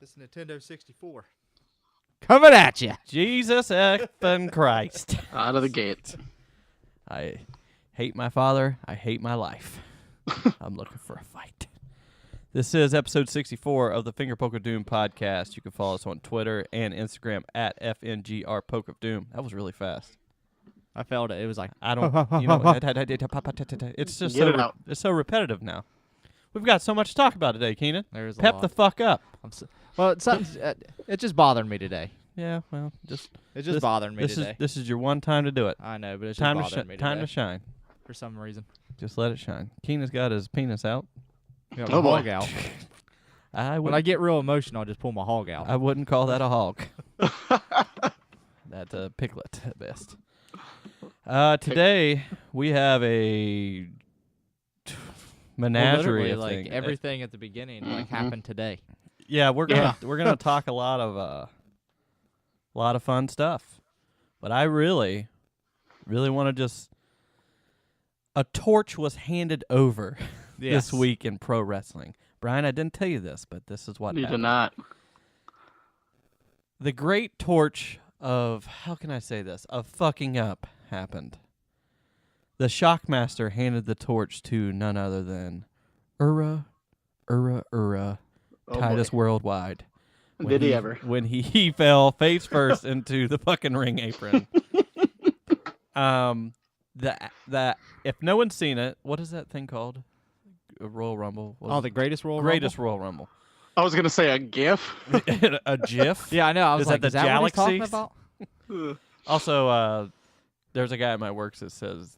This Nintendo 64. Coming at you. Jesus effing Christ. Out of the gate. I hate my father. I hate my life. I'm looking for a fight. This is episode 64 of the Finger Poke of Doom podcast. You can follow us on Twitter and Instagram at FNGR Poke of Doom. That was really fast. I felt it. It was like, I don't, you know, it's just Get it so, out. it's so repetitive now. We've got so much to talk about today, Keenan. there's a Pep lot. the fuck up. Well, it just bothered me today. Yeah, well, just It just bothered me today. This is your one time to do it. I know, but it's Time just to bothered me time today to shine. for some reason. Just let it shine. Keenan's got his penis out. Got Oh, my boy. hog out. I When I get real emotional, I just pull my hog out. I wouldn't call that a hog. That's a piglet at best. Today we have a menagerie Literally, of like things. everything at the beginning happened today. Yeah, we're gonna talk a lot of fun stuff. But I really want to just a torch was handed over this week in pro wrestling. Brian, I didn't tell you this, but this is what You did happened. not. The great torch of, how can I say this, of fucking up happened. The Shockmaster handed the torch to none other than Oh, Titus boy. Worldwide. Did he ever? When he fell face first into the fucking ring apron. The if no one's seen it, what is that thing called? A Royal Rumble. What Oh, is the it? greatest Royal Greatest Royal Rumble. I was going to say a GIF. A GIF. Yeah, I know. I was Is like, that is the that what he's talking Galaxies? about? Ugh. Also, there's a guy at my works that says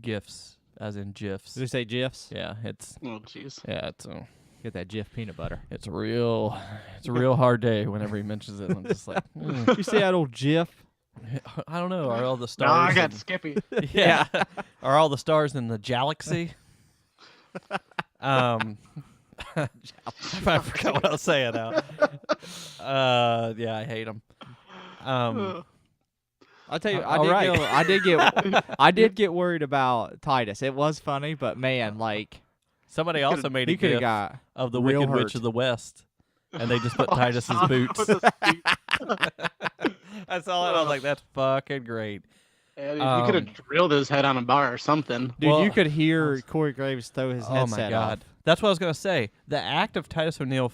GIFs, as in GIFs. Did we say GIFs? Yeah, it's Oh, jeez. Get that GIF peanut butter. it's a real hard day whenever he mentions it. I'm just like, You see that old GIF? I don't know. Are all the No, stars? I got in- Skippy. yeah. Are all the stars in the galaxy? I forgot what I was saying now. Yeah, I hate them. I'll tell you, all right. I did get worried about Titus. It was funny, but man, like Somebody also made a he could have GIF got of the real Wicked hurt. Witch of the West, and they just put Titus's boots. I saw it. I was like, "That's fucking great." Yeah, you could have drilled his head on a bar or something. Dude, Well- you could hear Corey Graves throw his Oh headset my god, off. that's what I was gonna say. The act of Titus O'Neil,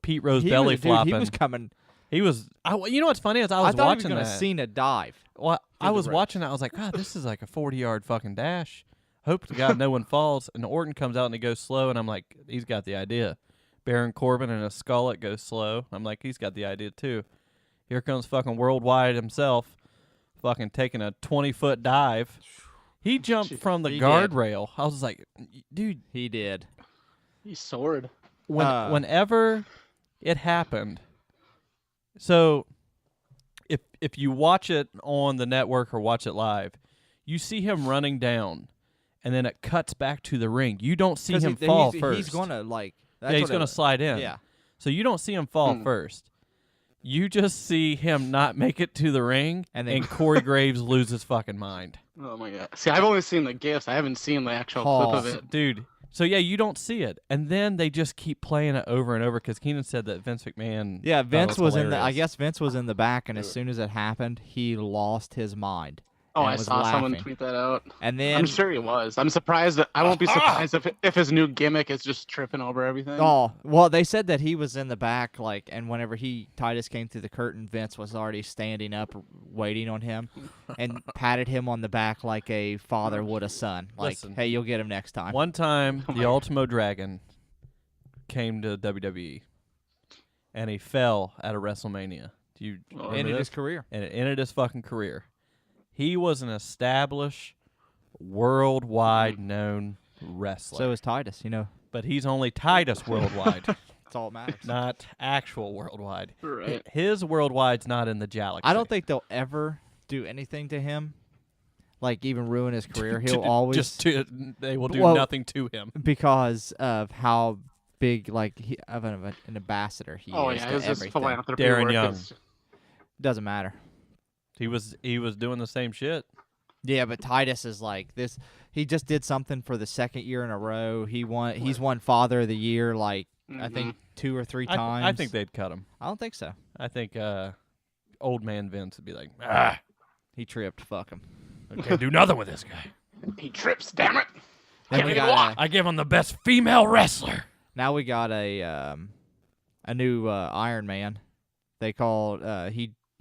Pete Rose He belly was, flopping. Dude, he was coming. He was. You know what's funny is I was thought he was watching gonna that. Cena dive. Well, I the was ropes. watching that. I was like, God, this is like a 40-yard fucking dash. Hope to God no one falls. And Orton comes out and he goes slow, and I'm like, he's got the idea. Baron Corbin and a Skullet goes slow. I'm like, he's got the idea too. Here comes fucking Worldwide himself, fucking taking a 20-foot dive. He jumped from the He did. guardrail. I was like, dude, He did. He soared. whenever it happened. So if you watch it on the network or watch it live, you see him running down, and then it cuts back to the ring. You don't see him fall first. He's gonna like. yeah, he's gonna slide in. Yeah. So you don't see him fall first. You just see him not make it to the ring, And and then- Corey Graves lose his fucking mind. Oh, my God. See, I've only seen the GIFs. I haven't seen the actual Pause. clip of it. Dude. So yeah, you don't see it, and then they just keep playing it over and over because Keenan said that Vince McMahon. Yeah, thought it Vince was in the. I hilarious. guess Vince was in the back, and as soon as it happened, he lost his mind. Oh, and I was saw someone laughing. tweet that out. And then, I'm sure he was. I'm surprised that I won't be surprised if his new gimmick is just tripping over everything. oh well, they said that he was in the back, like, and whenever Titus came through the curtain, Vince was already standing up, waiting on him, and patted him on the back like a father would a son. Like, Listen. hey, you'll get him next time. One time, Oh the my Ultimo Dragon came to WWE, and he fell at a WrestleMania. Do you remember Ended this? his career. And it ended his fucking career. He was an established, worldwide known wrestler. So is Titus. but he's only Titus Worldwide, That's all it matters. not actual Worldwide. Right. His Worldwide's not in the galaxy. I don't think they'll ever do anything to him, like even ruin his career. He'll To- always just to, they will do Well- nothing to him. because of how big, like, of an ambassador he Oh, is yeah. to It's just everything. philanthropy Darren work. Young. It's- Doesn't matter. He was doing the same shit. Yeah, but Titus is like this. He just did something for the second year in a row. He's won Father of the Year like I think 2 or 3 I times. think they'd cut him. I don't think so. I think old man Vince would be like, He tripped. Fuck him. I can't do nothing with this guy. He trips, damn it. Then we got I give him the best female wrestler. now we got a new Iron Man. They called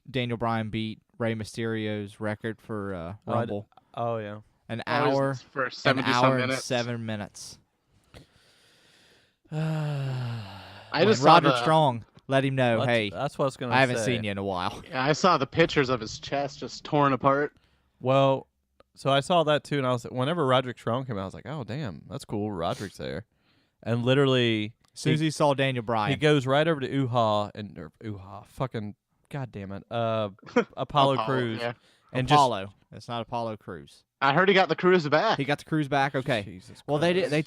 Daniel Bryan beat Rey Mysterio's record for Rumble. Oh yeah. An Oh, hour for an 70 some hour and minutes. 7 minutes. I just saw Roderick the, Strong let him know, hey, that's what I was gonna say. I haven't seen you in a while. Yeah, I saw the pictures of his chest just torn apart. Well, so I saw that too, and I was whenever Roderick Strong came out, I was like, oh damn, that's cool. Roderick's there, and literally As soon as he saw Daniel Bryan, he goes right over to fucking goddamn it, Apollo Crews, Yeah. and Apollo. It's not Apollo Crews. I heard he got the cruise back. He got the Crews back. Okay. Jesus Well, Christ. they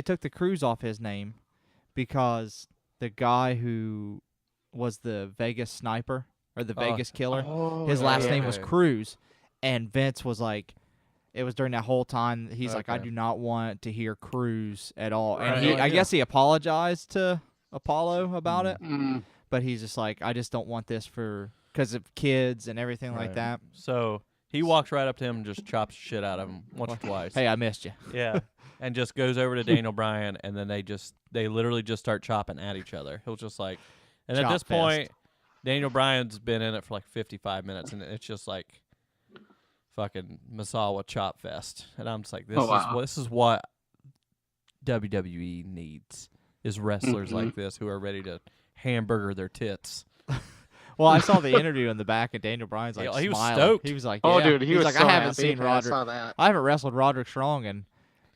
took the Crews off his name because the guy who was the Vegas sniper or the Vegas killer, Oh, his last name was okay. Crews, and Vince was like, it was during that whole time he's like, I Okay. do not want to hear Crews at all, and Right. I guess he apologized to Apollo about it, Mm. but he's just like, I just don't want this because of kids and everything like Right. that. So he walks right up to him and just chops shit out of him once or twice. Hey, I missed you. Yeah. And just goes over to Daniel Bryan, and then they literally just start chopping at each other. He'll just like, and at Chop this fest. point, Daniel Bryan's been in it for like 55 minutes, and it's just like fucking Masawa chop fest. And I'm just like, this is what WWE needs is wrestlers Mhm. like this who are ready to hamburger their tits. Well, I saw the interview in the back, and Daniel Bryan's like, Yeah, he was smiling. stoked. He was like, Oh, yeah. dude, he He's was like, so I haven't happy. seen I Roderick. saw that. I haven't wrestled Roderick Strong in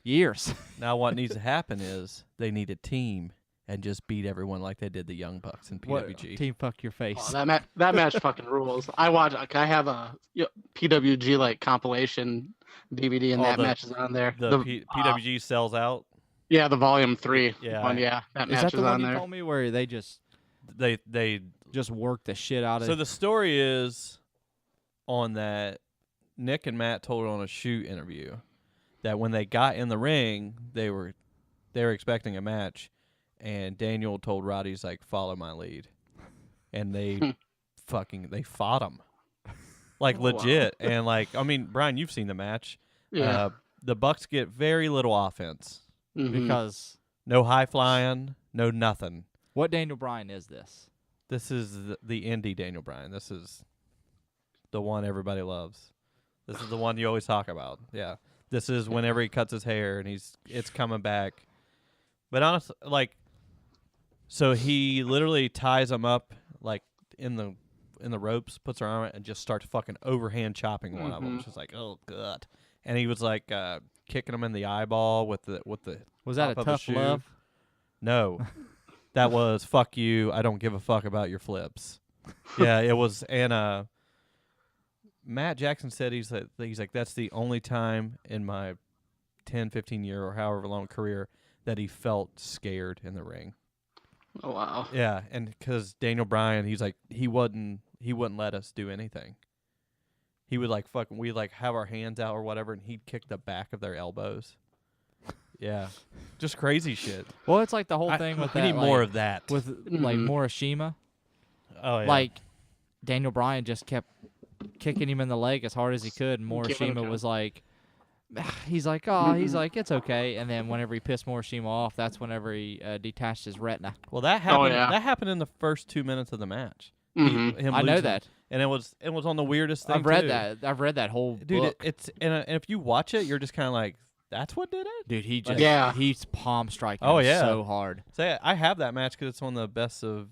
years. Now what needs to happen is they need a team and just beat everyone like they did the Young Bucks in PWG. Team fuck your face. Oh, that match fucking rules. I have a PWG like compilation DVD, and Oh, that the- match is on there. PWG sells out. Yeah, the Volume 3 Yeah. one. Yeah, that Is match that the is one on you there. told me where they just They work the shit out of So the story is on that Nick and Matt told on a shoot interview that when they got in the ring, they were expecting a match, and Daniel told Roddy's like, follow my lead, and they they fought him like Oh, wow. legit. And like, I mean, Brian, you've seen the match. Yeah. The Bucks get very little offense, Mhm. because no high flying, no nothing. what Daniel Bryan is this? This is the indie Daniel Bryan. This is the one everybody loves. This is the one you always talk about. Yeah. This is whenever he cuts his hair and it's coming back. But honestly, like, so he literally ties him up like in the ropes, puts her arm out, and just starts fucking overhand chopping one of them. It's just like, oh god. And he was like kicking him in the eyeball with the Was that top a of the tough shoe. love? No. That was fuck you. I don't give a fuck about your flips. Yeah, it was. And Matt Jackson said he's like that's the only time in my 10, 15 year or however long career that he felt scared in the ring. Oh wow. Yeah, and because Daniel Bryan, he's like he wouldn't let us do anything. He would like fucking we like have our hands out or whatever, and he'd kick the back of their elbows. Yeah, just crazy shit. Well, it's like the whole thing with we that. need more like, of that. with like Mhm. Morishima. Oh yeah, Like Daniel Bryan just kept kicking him in the leg as hard as he could, and Giving him Morishima time. was like, he's like, oh, he's like, it's okay. And then whenever he pissed Morishima off, that's whenever he detached his retina. well that happened. yeah. That happened in the first 2 minutes of the match. Mhm. Him I know losing. that. And it was on the weirdest thing. I've read too. that. I've read that whole Dude. book. It's and if you watch it, you're just kind of like, that's what did it. Dude, he just Yeah. he's palm striking Oh, him yeah. so hard. So I have that match because it's one of the best of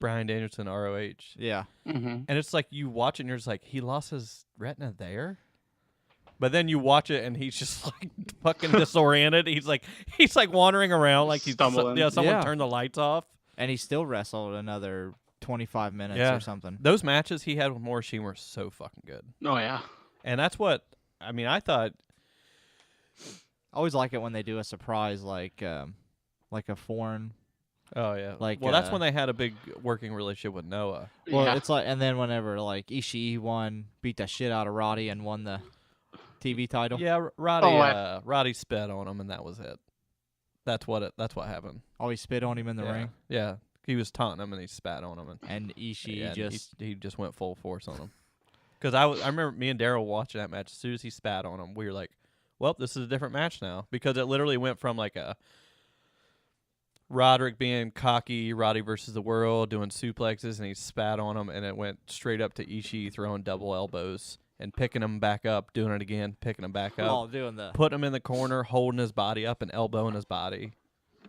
Bryan Danielson ROH. Yeah. Mhm. And it's like you watch it and you're just like, he lost his retina there? But then you watch it and he's just like fucking disoriented. He's like wandering around like he's Stumbling. someone Yeah. turned the lights off. And he still wrestled another 25 minutes Yeah. or something. Those matches he had with Morishima were so fucking good. Oh yeah. And that's what I mean, I thought I always like it when they do a surprise like a foreign. oh yeah. Like, well that's when they had a big working relationship with Noah. Well, Yeah. it's like, and then whenever like Ishii beat the shit out of Roddy and won the TV title. Yeah, Roddy Oh, Roddy sped on him and that was it. That's what happened. Oh, he spit on him in the ring, Yeah, he was taunting him and he spat on him, and Ishii and just he just went full force on him. Because I remember me and Daryl watching that match. As soon as he spat on him, we were like, "Well, this is a different match now," because it literally went from like a Roderick being cocky, Roddy versus the World, doing suplexes, and he spat on him, and it went straight up to Ishii throwing double elbows and picking him back up, doing it again, picking him back up, oh doing the putting him in the corner, holding his body up and elbowing his body.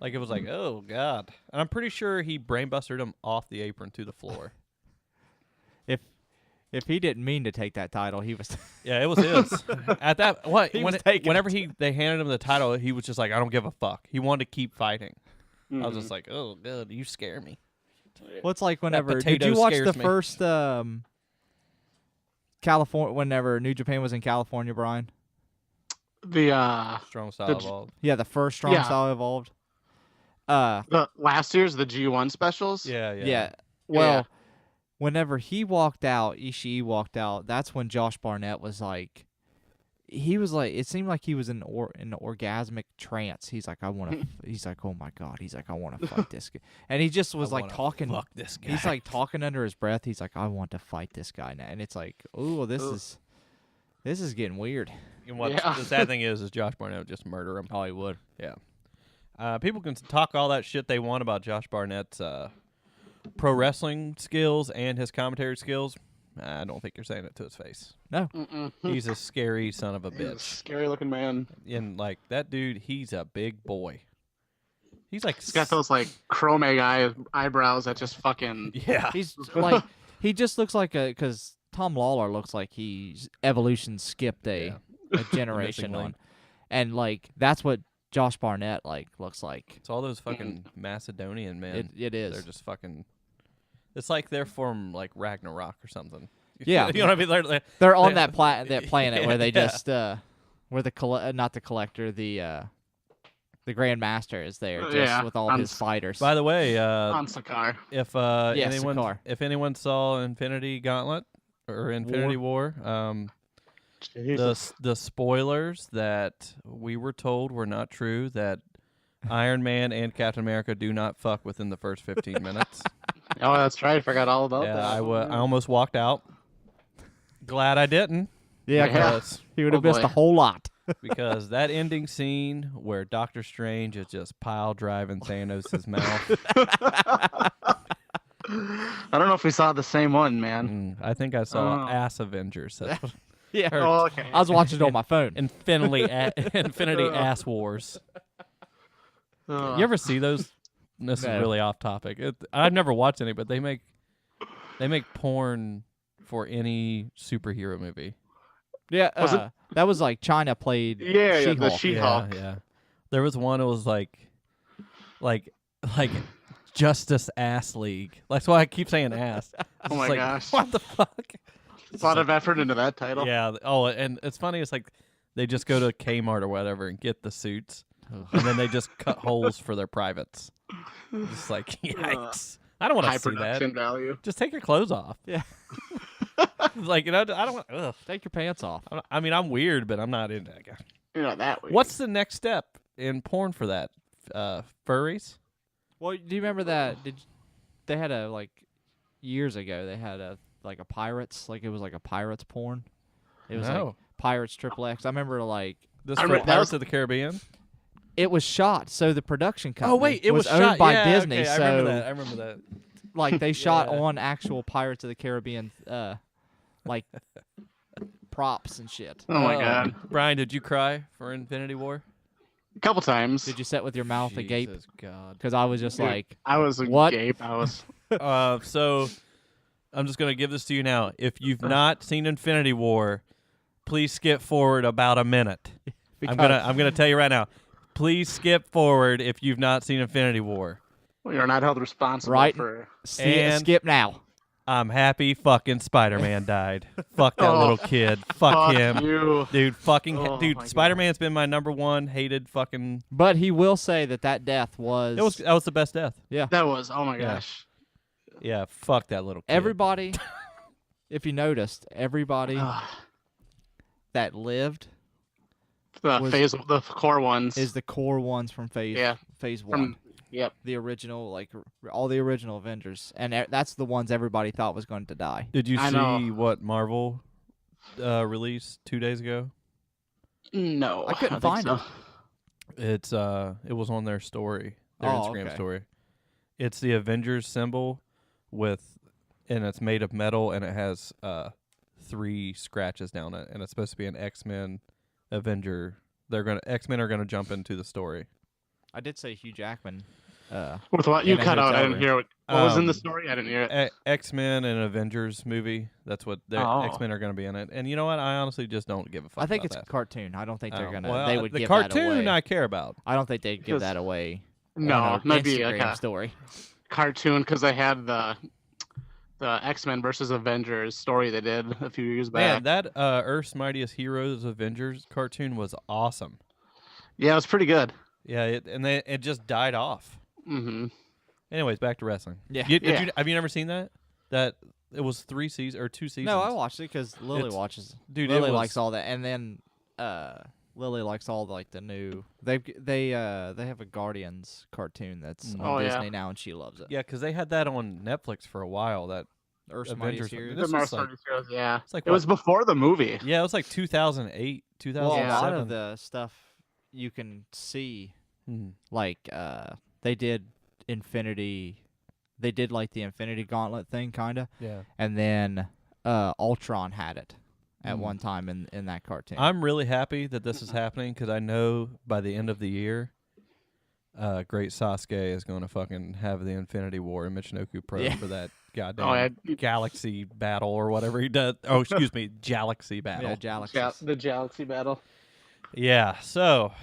Like, it was like, oh, God. And I'm pretty sure he brainbustered him off the apron to the floor. if he didn't mean to take that title, he was Yeah, it was his. At that, what? He was taking whenever they handed him the title, he was just like, I don't give a fuck. He wanted to keep fighting. Mhm. I was just like, oh, God, you scare me. Well, it's like whenever did potato you watch the scares me. first California? Whenever New Japan was in California, Brian. The Strong style The- evolved. Yeah, the first Strong Yeah. Style Evolved. the last year's the G1 specials. Yeah. Yeah. Well, whenever Ishii walked out, that's when Josh Barnett was like, it seemed like he was in an orgasmic trance. He's like, I want to. He's like, oh my god. He's like, I want to fight this guy. And he just was I like wanna talking. Fuck this guy. He's like talking under his breath. He's like, I want to fight this guy now. And it's like, oh, this is getting weird. And what Yeah. the sad thing is Josh Barnett would just murder him. Oh, he would. People can talk all that shit they want about Josh Barnett's pro wrestling skills and his commentary skills. I don't think you're saying it to his face. No. Mm-mm. He's a scary son of a He's a bitch. scary looking man. And, like, that dude, he's a big boy. He's like... He's got those like chrome egg eyebrows that just fucking. Yeah. He's like, he just looks like because Tom Lawler looks like he's evolution skipped a generation Missing on. link. And, like, that's what Josh Barnett, like, looks like. It's all those fucking Macedonian men. It is. They're just fucking... It's like they're from, like, Ragnarok or something. Yeah. You know what I mean? They're on that planet where they Yeah. just where the not the collector, the Grand Master is there just Yeah, with all on his fighters. By the way, on Sakar. if Sakar. anyone saw Infinity Gauntlet or Infinity War, the spoilers that we were told were not true, that Iron Man and Captain America do not fuck within the first 15 minutes. Oh, that's right. I forgot all about Yeah, that. I almost walked out. Glad I didn't. yeah, because, he would have Oh, missed boy. a whole lot. because that ending scene where Doctor Strange is just pile driving Thanos' mouth. I don't know if we saw the same one, man. I think I saw Oh. Ass Avengers. That's what- Yeah, Oh, okay. I was watching it on my phone. Infinity Ass Wars. Ugh. You ever see those? This No. is really off topic. I've never watched any, but they make porn for any superhero movie. Yeah, Was it- that was like China played. Yeah, yeah, the She-Hulk. She-Hulk. Yeah. There was one. It was like Justice Ass League. That's why I keep saying ass. It's Oh my like, gosh. What the fuck? A lot of effort into that title. Yeah. Oh, and it's funny. It's like they just go to Kmart or whatever and get the suits, and then they just cut holes for their privates. Just like, yikes! I don't want High to see that. production value. Just take your clothes off. Yeah. Like, I don't want. Ugh. Take your pants off. I mean, I'm weird, but I'm not into that guy. You're not that weird. What's the next step in porn for that? Furries? Well, do you remember that? They had a years ago? They had a pirates, it was like a pirates porn. It was like No. Pirates XXX. I remember This I for remember- that Pirates was- of the Caribbean? it was shot. So the production company. Oh wait, it was owned shot by yeah, Disney. Okay, so I remember that. like they shot Yeah. on actual Pirates of the Caribbean, like props and shit. Oh my god. Brian, did you cry for Infinity War? A couple times. Did you sit with your mouth agape? Jesus God. Because I was just Dude, like, I was What? agape. I was. So I'm just gonna give this to you now. If you've not seen Infinity War, please skip forward about a minute. I'm gonna tell you right now. Please skip forward if you've not seen Infinity War. We are not held responsible Right. for. skip now. I'm happy fucking Spider-Man died. Fuck that Oh, little kid. Fuck him. you. Dude, fucking Oh, my dude, God. Spider-Man's been my number one hated fucking But he will say that death was. that was the best death. That was. Oh my Yeah. gosh. Yeah, fuck that little kid. Everybody, if you noticed, everybody Ugh. that lived The core ones. is the core ones from phase 1. Yep. The original, like all the original Avengers, and that's the ones everybody thought was going to die. Did you I see know. what Marvel released 2 days ago? No, I couldn't don't find think It's it was on their story, their Oh, Instagram okay. story. It's the Avengers symbol and it's made of metal, and it has 3 scratches down it, and it's supposed to be an X-Men Avenger. X-Men are gonna jump into the story. I did say Hugh Jackman. With what you in a cut out, I hotel didn't room. hear what was in the Um, story. I didn't hear it. X-Men and Avengers movie. That's what Oh. X-Men are gonna be in it. And you know what? I honestly just don't give a fuck. I think about it's that. a cartoon. I don't think they're Oh, gonna. well, they would the give that cartoon away. I care about. I don't think they'd give Because- that away. No, on a might be Instagram like a story. cartoon because they had the X-Men versus Avengers story they did a few years Man, back. that Earth's Mightiest Heroes Avengers cartoon was awesome. Yeah, it was pretty good. Yeah, it just died off. Mm-hmm. Anyways, back to wrestling. Yeah. Have you never seen that? That it was 3 seasons or 2 seasons. No, I watched it because Lily It's- watches. Dude, it Lily was- likes all that, and then Lily likes all the new. They have a Guardians cartoon that's Mm. on Oh, yeah. Disney now, and she loves it. Yeah, because they had that on Netflix for a while. That Earth's Avengers- Mightiest Heroes. This The was Mars like- Party Heroes, yeah. it's like It was before the movie. yeah, it was like 2008, Well, a lot 2007. of the stuff you can see, Mhm. like they did Infinity. They did like the Infinity Gauntlet thing, kinda, Yeah. and then Ultron had it at Mm. one time in that cartoon. I'm really happy that this is happening because I know by the end of the year, Great Sasuke is going to fucking have the Infinity War in Michinoku Pro Yeah. for that goddamn Oh, yeah. galaxy battle or whatever he does. Oh, excuse me, galaxy battle. yeah, Galaxies. The Galaxy Battle. Yeah. So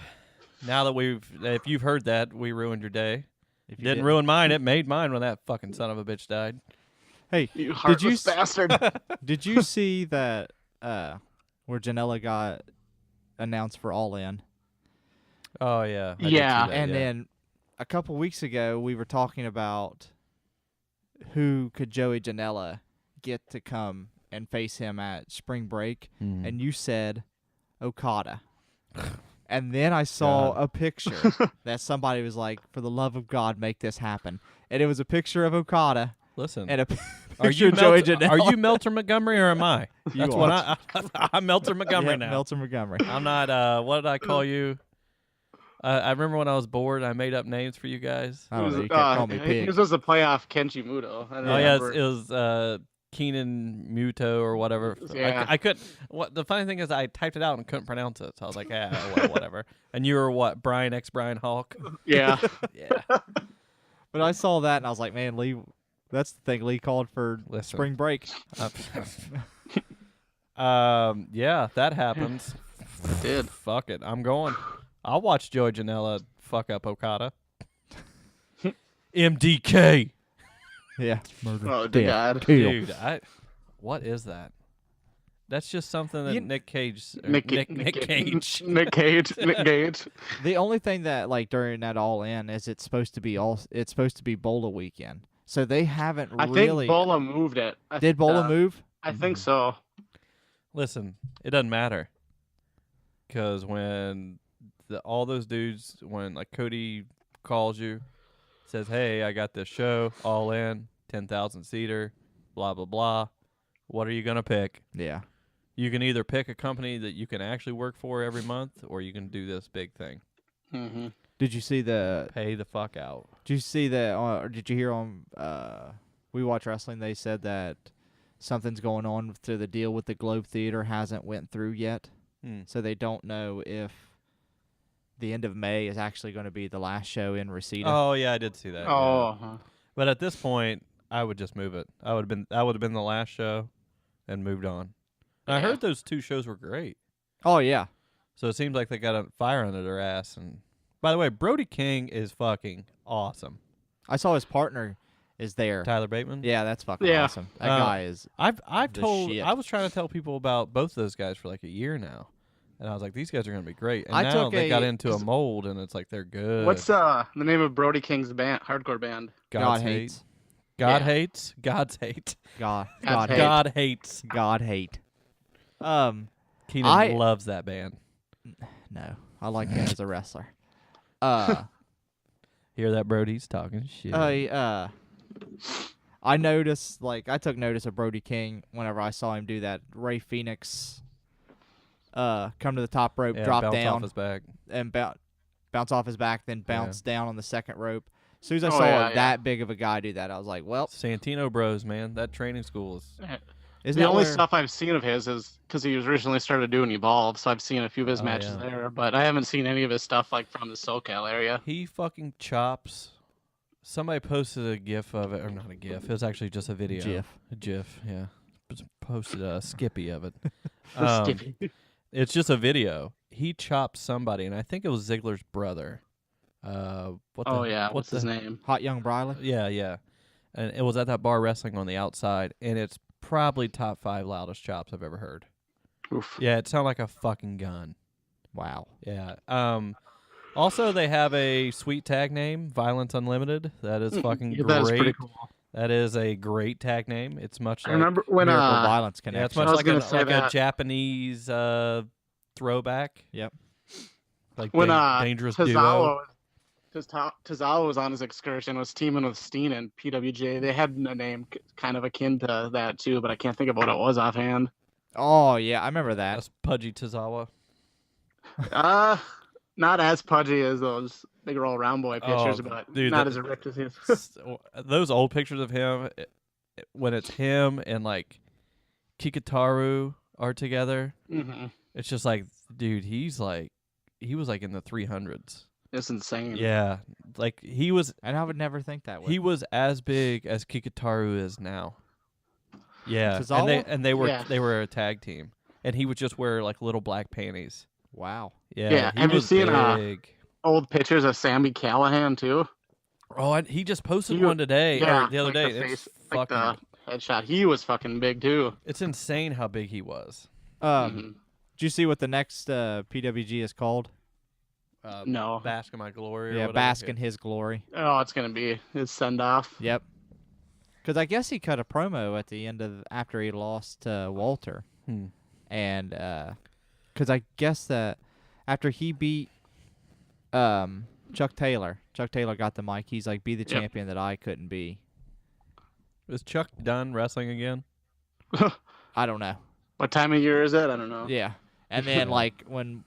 now that if you've heard that, we ruined your day. If you Didn't ruin mine. It made mine when that fucking son of a bitch died. Hey, You heartless bastard. did you see that where Janela got announced for All In? Oh yeah. I did see Yeah. that, And yeah. then a couple weeks ago, we were talking about who could Joey Janela get to come and face him at spring break, Mhm. and you said Okada. And then I saw a picture that somebody was like, "For the love of God, make this happen." And it was a picture of Okada Listen. and a Are picture you of Joey Melter, Janela. are you Melter Montgomery or am I? You That's are. what I'm Melter Montgomery Yeah, now. Melton Montgomery. I'm not. What did I call you? I remember when I was bored, I made up names for you guys. I don't know. You kept calling me pig. This was a playoff Kenji Muto. I Oh yeah, remember. it was Keenan Muto or whatever. Yeah. I couldn't. What the funny thing is, I typed it out and couldn't pronounce it, so I was like, well, whatever. And you were what? Brian Hawk. Yeah. Yeah. But I saw that and I was like, man, Lee, that's the thing Lee called for Listen. spring break. Yeah, that happens. Did. Fuck it, I'm going. I'll watch Joey Janela fuck up Okada. MDK. Yeah. Murder. Oh, dear death, God. kill. Dude, what is that? That's just something that You- Nick Cage. or Nick Cage. Nick Cage. Nick Cage. The only thing that like during that All In is it's supposed to be Bola weekend. So they haven't I think really Bola moved it. did Bola move? I think so. Listen, it doesn't matter. Because when all those dudes, when like Cody calls you, says, "Hey, I got this show, All In, 10,000 seater, blah blah blah. What are you gonna pick? Yeah. You can either pick a company that you can actually work for every month, or you can do this big thing. Mm-hmm. Did you see the Pay the fuck out." Did you see that or did you hear on We Watch Wrestling they said that something's going on through the deal with the Globe Theater hasn't went through yet. So they don't know if the end of May is actually going to be the last show in Reseda. Oh yeah, I did see that. Oh. yeah. But at this point, I would just move it. That would have been the last show, and moved on. And I Yeah. heard those 2 shows were great. Oh yeah. So it seems like they got a fire under their ass. And by the way, Brody King is fucking awesome. I saw his partner is there. Tyler Bateman. Yeah, that's fucking Yeah. awesome. That guy is I've the told. shit. I was trying to tell people about both those guys for like a year now, and I was like, these guys are gonna be great. And I now took they got a- into a mold, and it's like they're good. What's the name of Brody King's band? Hardcore band. God hate. hates. God Yeah. hates. God's hate. God God's hate. God hates. God hate. Keenan I- loves that band. No, I like him as a wrestler. Hear that, Brody? He's talking shit. I noticed, like, I took notice of Brody King whenever I saw him do that Ray Phoenix come to the top rope, yeah, drop bounce down, off his back. and bounce off his back, then bounce down on the second rope. As soon as I Oh, saw yeah, that big of a guy do that, I was like, well, Santino Bros, man. That training school is... isn't The that only where- stuff I've seen of his is because he was recently started doing Evolve, so I've seen a few of his Oh, matches yeah. there, but I haven't seen any of his stuff like from the SoCal area. He fucking chops. Somebody posted a GIF of it, or not a GIF. It was actually just a video. GIF. A GIF, yeah. Just posted a Skippy of it. Skippy. It's just a video. He chopped somebody, and I think it was Ziggler's brother. What's his name? Hot Young Briley? Yeah. And it was at that bar wrestling on the outside, and it's probably top 5 loudest chops I've ever heard. Oof. Yeah, it sounded like a fucking gun. Wow. Yeah. Also, they have a sweet tag name, Violence Unlimited. That is fucking Yeah, great. that is pretty cool. That is a great tag name. It's much I like remember when Miracle Violence yeah, it's Connection. much I was like gonna say a that. Japanese throwback. Yep. Like when Dangerous Duo. Tozawa was on his excursion, was teaming with Steen and PWJ. They had a name kind of akin to that too, but I can't think of what it was offhand. Oh, yeah, I remember that. That's Pudgy Tozawa. Not as pudgy as those big old round boy pictures, Oh, but dude, not that- as ripped as his. Those old pictures of him, when it's him and like Kikitaru are together, hmm it's just like, dude, he was like in the 300s. It's insane. Yeah, like he was And I would never think that way. He was as big as Kikitaru is now. Yeah, Tozawa? and they were Yeah. they were a tag team, and he would just wear like little black panties. Wow. Yeah, Yeah, he have you was seen, big. Old pictures of Sammy Callahan too. Oh, he just posted You- one today or the other like day. The It's face, like fucking. the headshot. He was fucking big too. It's insane how big he was. Mhm. Did you see what the next PWG is called? No. Bask in My Glory. Or Yeah, whatever. Bask in His Glory. Oh, it's gonna be his send off. Yep. Because I guess he cut a promo at the end of after he lost to Walter, Hmm. and because I guess that after he beat Chuck Taylor got the mic. He's like, "Be the Yep. champion that I couldn't be." Is Chuck done wrestling again? I don't know. What time of year is it? I don't know. Yeah, and then like when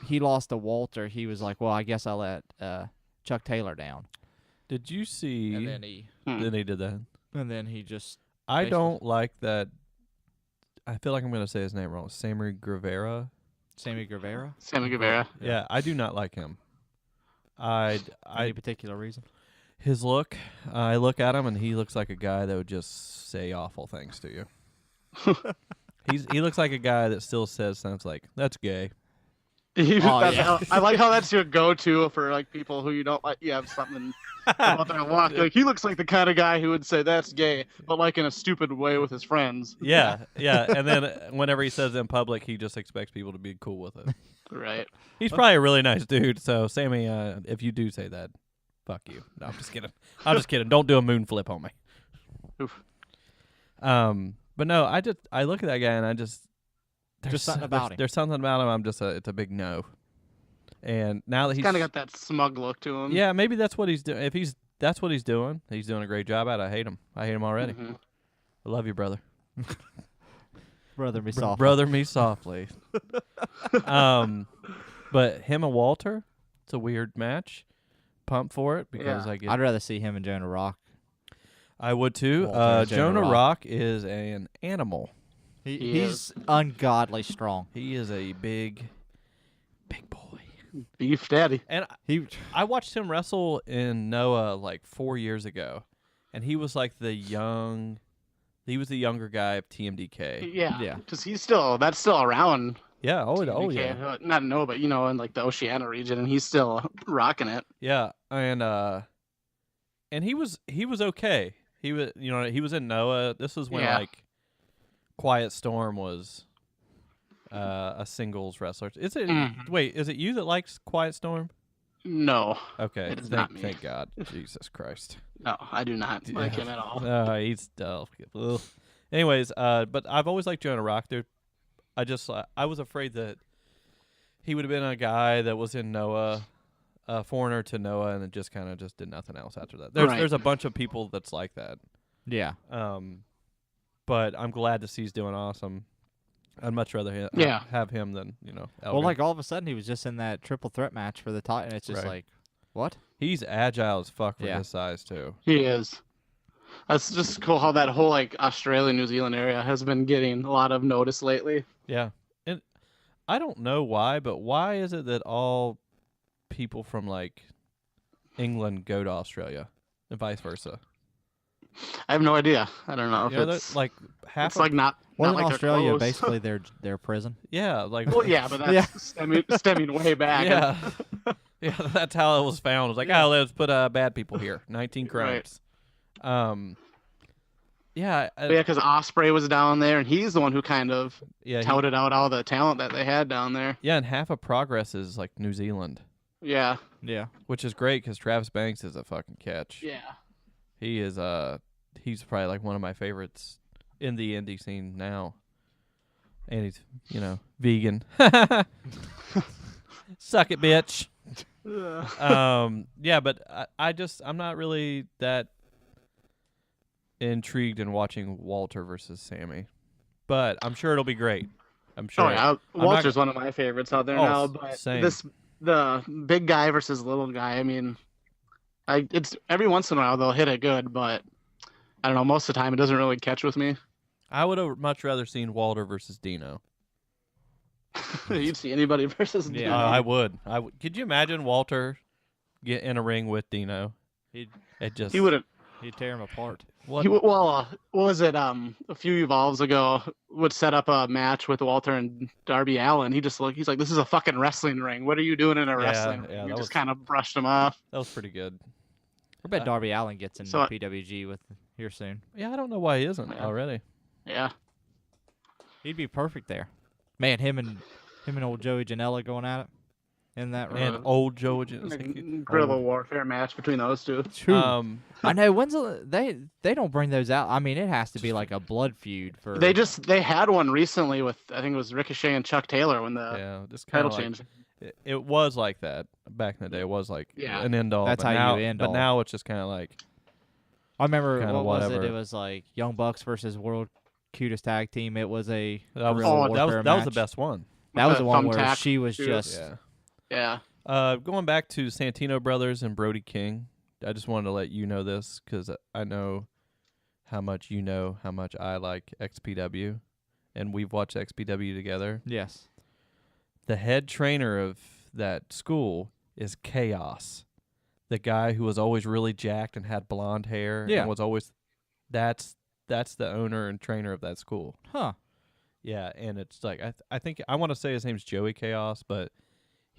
he lost to Walter, he was like, "Well, I guess I let Chuck Taylor down," Did you see? and then he Then he did that. just I Basically. don't like that. I feel like I'm gonna say his name wrong. Sammy Guevara. Sammy Guevara. Sammy Guevara. Yeah, I do not like him. I Any particular reason? his look. I look at him and he looks like a guy that would just say awful things to you. He looks like a guy that still says something like "that's gay." I like how that's your go-to for like people who you don't like. You have something about their walk. Like he looks like the kind of guy who would say that's gay, but like in a stupid way with his friends. Yeah. And then whenever he says it in public, he just expects people to be cool with it. Right. He's probably a really nice dude. So Sammy, if you do say that, fuck you. No, I'm just kidding. I'm just kidding. Don't do a moon flip on me. Oof. But no, I look at that guy and I just Something about him. There's something about him. I'm just it's a big no. And now that He's he's kind of got that smug look to him. yeah, maybe that's what he's doing. If that's what he's doing a great job at. I hate him. I hate him already. Mhm. I love you, brother. Brother me soft. Brother me softly. But him and Walter, it's a weird match. Pump for it because Yeah. I'd rather see him and Jonah Rock. I would too. Walter and Jonah Jonah Rock is an animal. He is. he's ungodly strong. He is a big boy. Beef Daddy. And He I watched him wrestle in Noah like 4 years ago, and he was like the younger guy of TMDK. Yeah. Yeah. Because that's still around. Yeah. Oh TBK. yeah. Not no, but in like the Oceania region, and he's still rocking it. Yeah. And he was okay. He was he was in Noah. This was when Yeah. like Quiet Storm was a singles wrestler. Is it? Mhm. Wait, is it you that likes Quiet Storm? No, Okay, It is not me. thank God. Jesus Christ. no, I do not like him at all. He's ugh. Anyways, but I've always liked Jonah Rock. Dude, I was afraid that He would have been a guy that was in Noah, a foreigner to Noah, and then just kind of just did nothing else after that. There's a bunch of people that's like that. Yeah. But I'm glad to see he's doing awesome. I'd much rather have him than Elgin. Well, like all of a sudden he was just in that triple threat match for the title, and it's just like, what? He's agile as fuck for his size too. He is. That's just cool how that whole like Australia, New Zealand area has been getting a lot of notice lately. Yeah, and I don't know why, but why is it that all people from like England go to Australia and vice versa? I have no idea. I don't know if it's like half. It's like not. Wasn't not like Australia basically their prison? Yeah, like. Well, yeah, but that's stemming way back. Yeah, yeah, that's how it was found. It was like, let's put bad people here. 19 crimes. Right. Yeah, because Osprey was down there, and he's the one who kind of touted out all the talent that they had down there. Yeah, and half of Progress is like New Zealand. Yeah, which is great because Travis Banks is a fucking catch. Yeah, he is. He's probably like one of my favorites in the indie scene now, and he's vegan. Suck it, bitch. Yeah, but I'm not really that intrigued in watching Walter versus Sammy, but I'm sure it'll be great. I'm sure. Oh yeah, Walter's one of my favorites out there now. But the big guy versus little guy. I mean, it's every once in a while they'll hit it good, but I don't know. Most of the time, it doesn't really catch with me. I would have much rather seen Walter versus Dino. You'd see anybody versus Dino. Yeah, I would. Could you imagine Walter get in a ring with Dino? He wouldn't. He'd tear him apart. What was it? A few Evolves ago, would set up a match with Walter and Darby Allin. He's like, "This is a fucking wrestling ring. What are you doing in a wrestling ring?" He just kind of brushed him off. That was pretty good. I bet Darby Allin gets into PWG with here soon. Yeah, I don't know why he isn't already. Yeah, he'd be perfect there. Man, him and old Joey Janela going at it in that ring. And old Joey Janela. Guerrilla warfare match between those two. I know. They don't bring those out. I mean, it has to be like a blood feud for. They had one recently with, I think it was Ricochet and Chuck Taylor when the title change. It was like that back in the day. It was like an end all. That's how you end all. But now it's just kind of like. I remember what was it? It was like Young Bucks versus World Cutest Tag Team. It was a that was the best one. That was the one where she was just going back to Santino Brothers and Brody King. I just wanted to let you know this because I know how much you know how much I like XPW, and we've watched XPW together. Yes. The head trainer of that school is Chaos, the guy who was always really jacked and had blonde hair. Yeah. And was always that's the owner and trainer of that school. Huh. Yeah, and it's like I think I want to say his name's Joey Chaos, but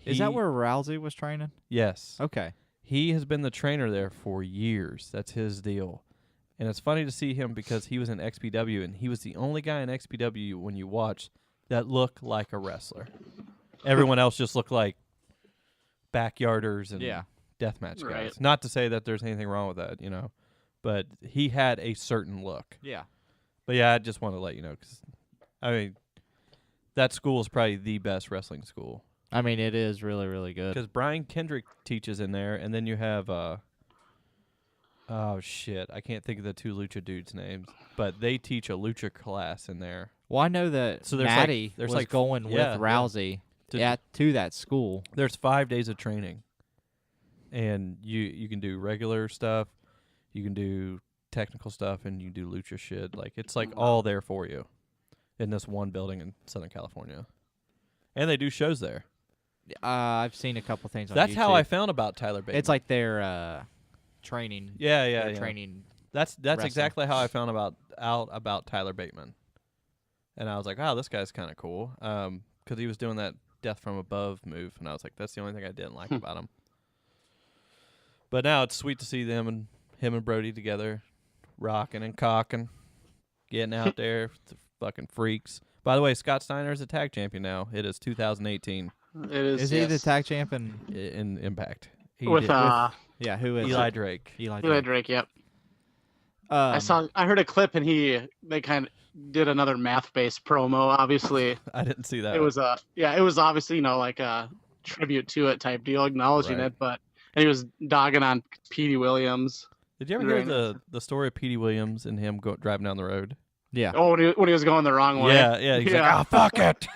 is that where Rousey was training? Yes. Okay. He has been the trainer there for years. That's his deal. And it's funny to see him because he was in XPW, and he was the only guy in XPW when you watch that looked like a wrestler. Everyone else just looked like backyarders and deathmatch guys. Right. Not to say that there's anything wrong with that, but he had a certain look. Yeah. But yeah, I just want to let you know because, I mean, that school is probably the best wrestling school. I mean, it is really, really good. Because Brian Kendrick teaches in there, and then you have, oh shit, I can't think of the two lucha dudes' names, but they teach a lucha class in there. Well, I know that Maddie was going with Rousey to that school. There's 5 days of training, and you can do regular stuff, you can do technical stuff, and you do lucha shit. Like it's like all there for you in this one building in Southern California, and they do shows there. I've seen a couple things on That's YouTube. how I found about Tyler Bateman. It's like their training. Yeah. Training. That's wrestling. exactly how I found out about Tyler Bateman. And I was like, wow, this guy's kind of cool. Because he was doing that Death from Above move, and I was like, that's the only thing I didn't like about him. But now it's sweet to see them and him and Brody together, rocking and cocking, getting out there, the fucking freaks. By the way, Scott Steiner is a tag champion now. It is 2018. It is. Is he the tag champion in Impact? who is Eli Drake. Eli Drake. Yep. I heard a clip and they kind of did another math-based promo. Obviously, I didn't see that. It was it was obviously like a tribute to it type deal, acknowledging it, and he was dogging on Petey Williams. Did you ever hear the story of Petey Williams and him driving down the road? Yeah. Oh, when he was going the wrong way. Yeah. He's like, oh, fuck it.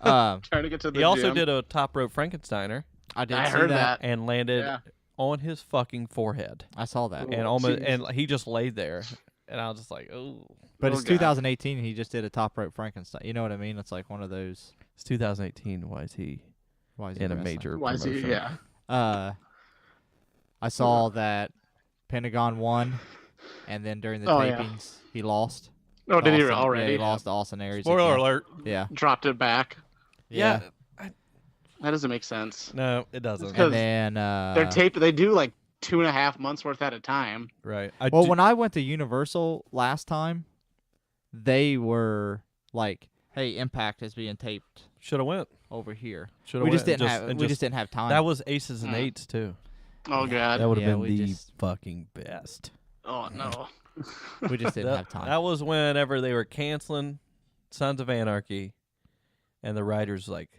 Trying to get to the He also gym. did a top rope Frankensteiner. I heard that. And landed on his fucking forehead. I saw that. And he just laid there. And I was just like, oh. But it's 2018 and he just did a top rope Frankenstein. You know what I mean? It's like one of those. It's 2018. Why is he in a major promotion? Yeah. I saw that Pentagon won, and then during the tapings, he lost. Oh, did he already? Yeah, he lost to Austin Aries. Spoiler alert. Yeah. Dropped it back. Yeah. That doesn't make sense. No, it doesn't. And then they're taped. They do like 2.5 months worth at a time. Right. When I went to Universal last time, they were like, "Hey, Impact is being taped. Should have went over here." We just didn't have time. That was Aces and Eights too. Oh god, that would have been the fucking best. Oh no, we just didn't have time. That was whenever they were canceling Sons of Anarchy, and the writers like,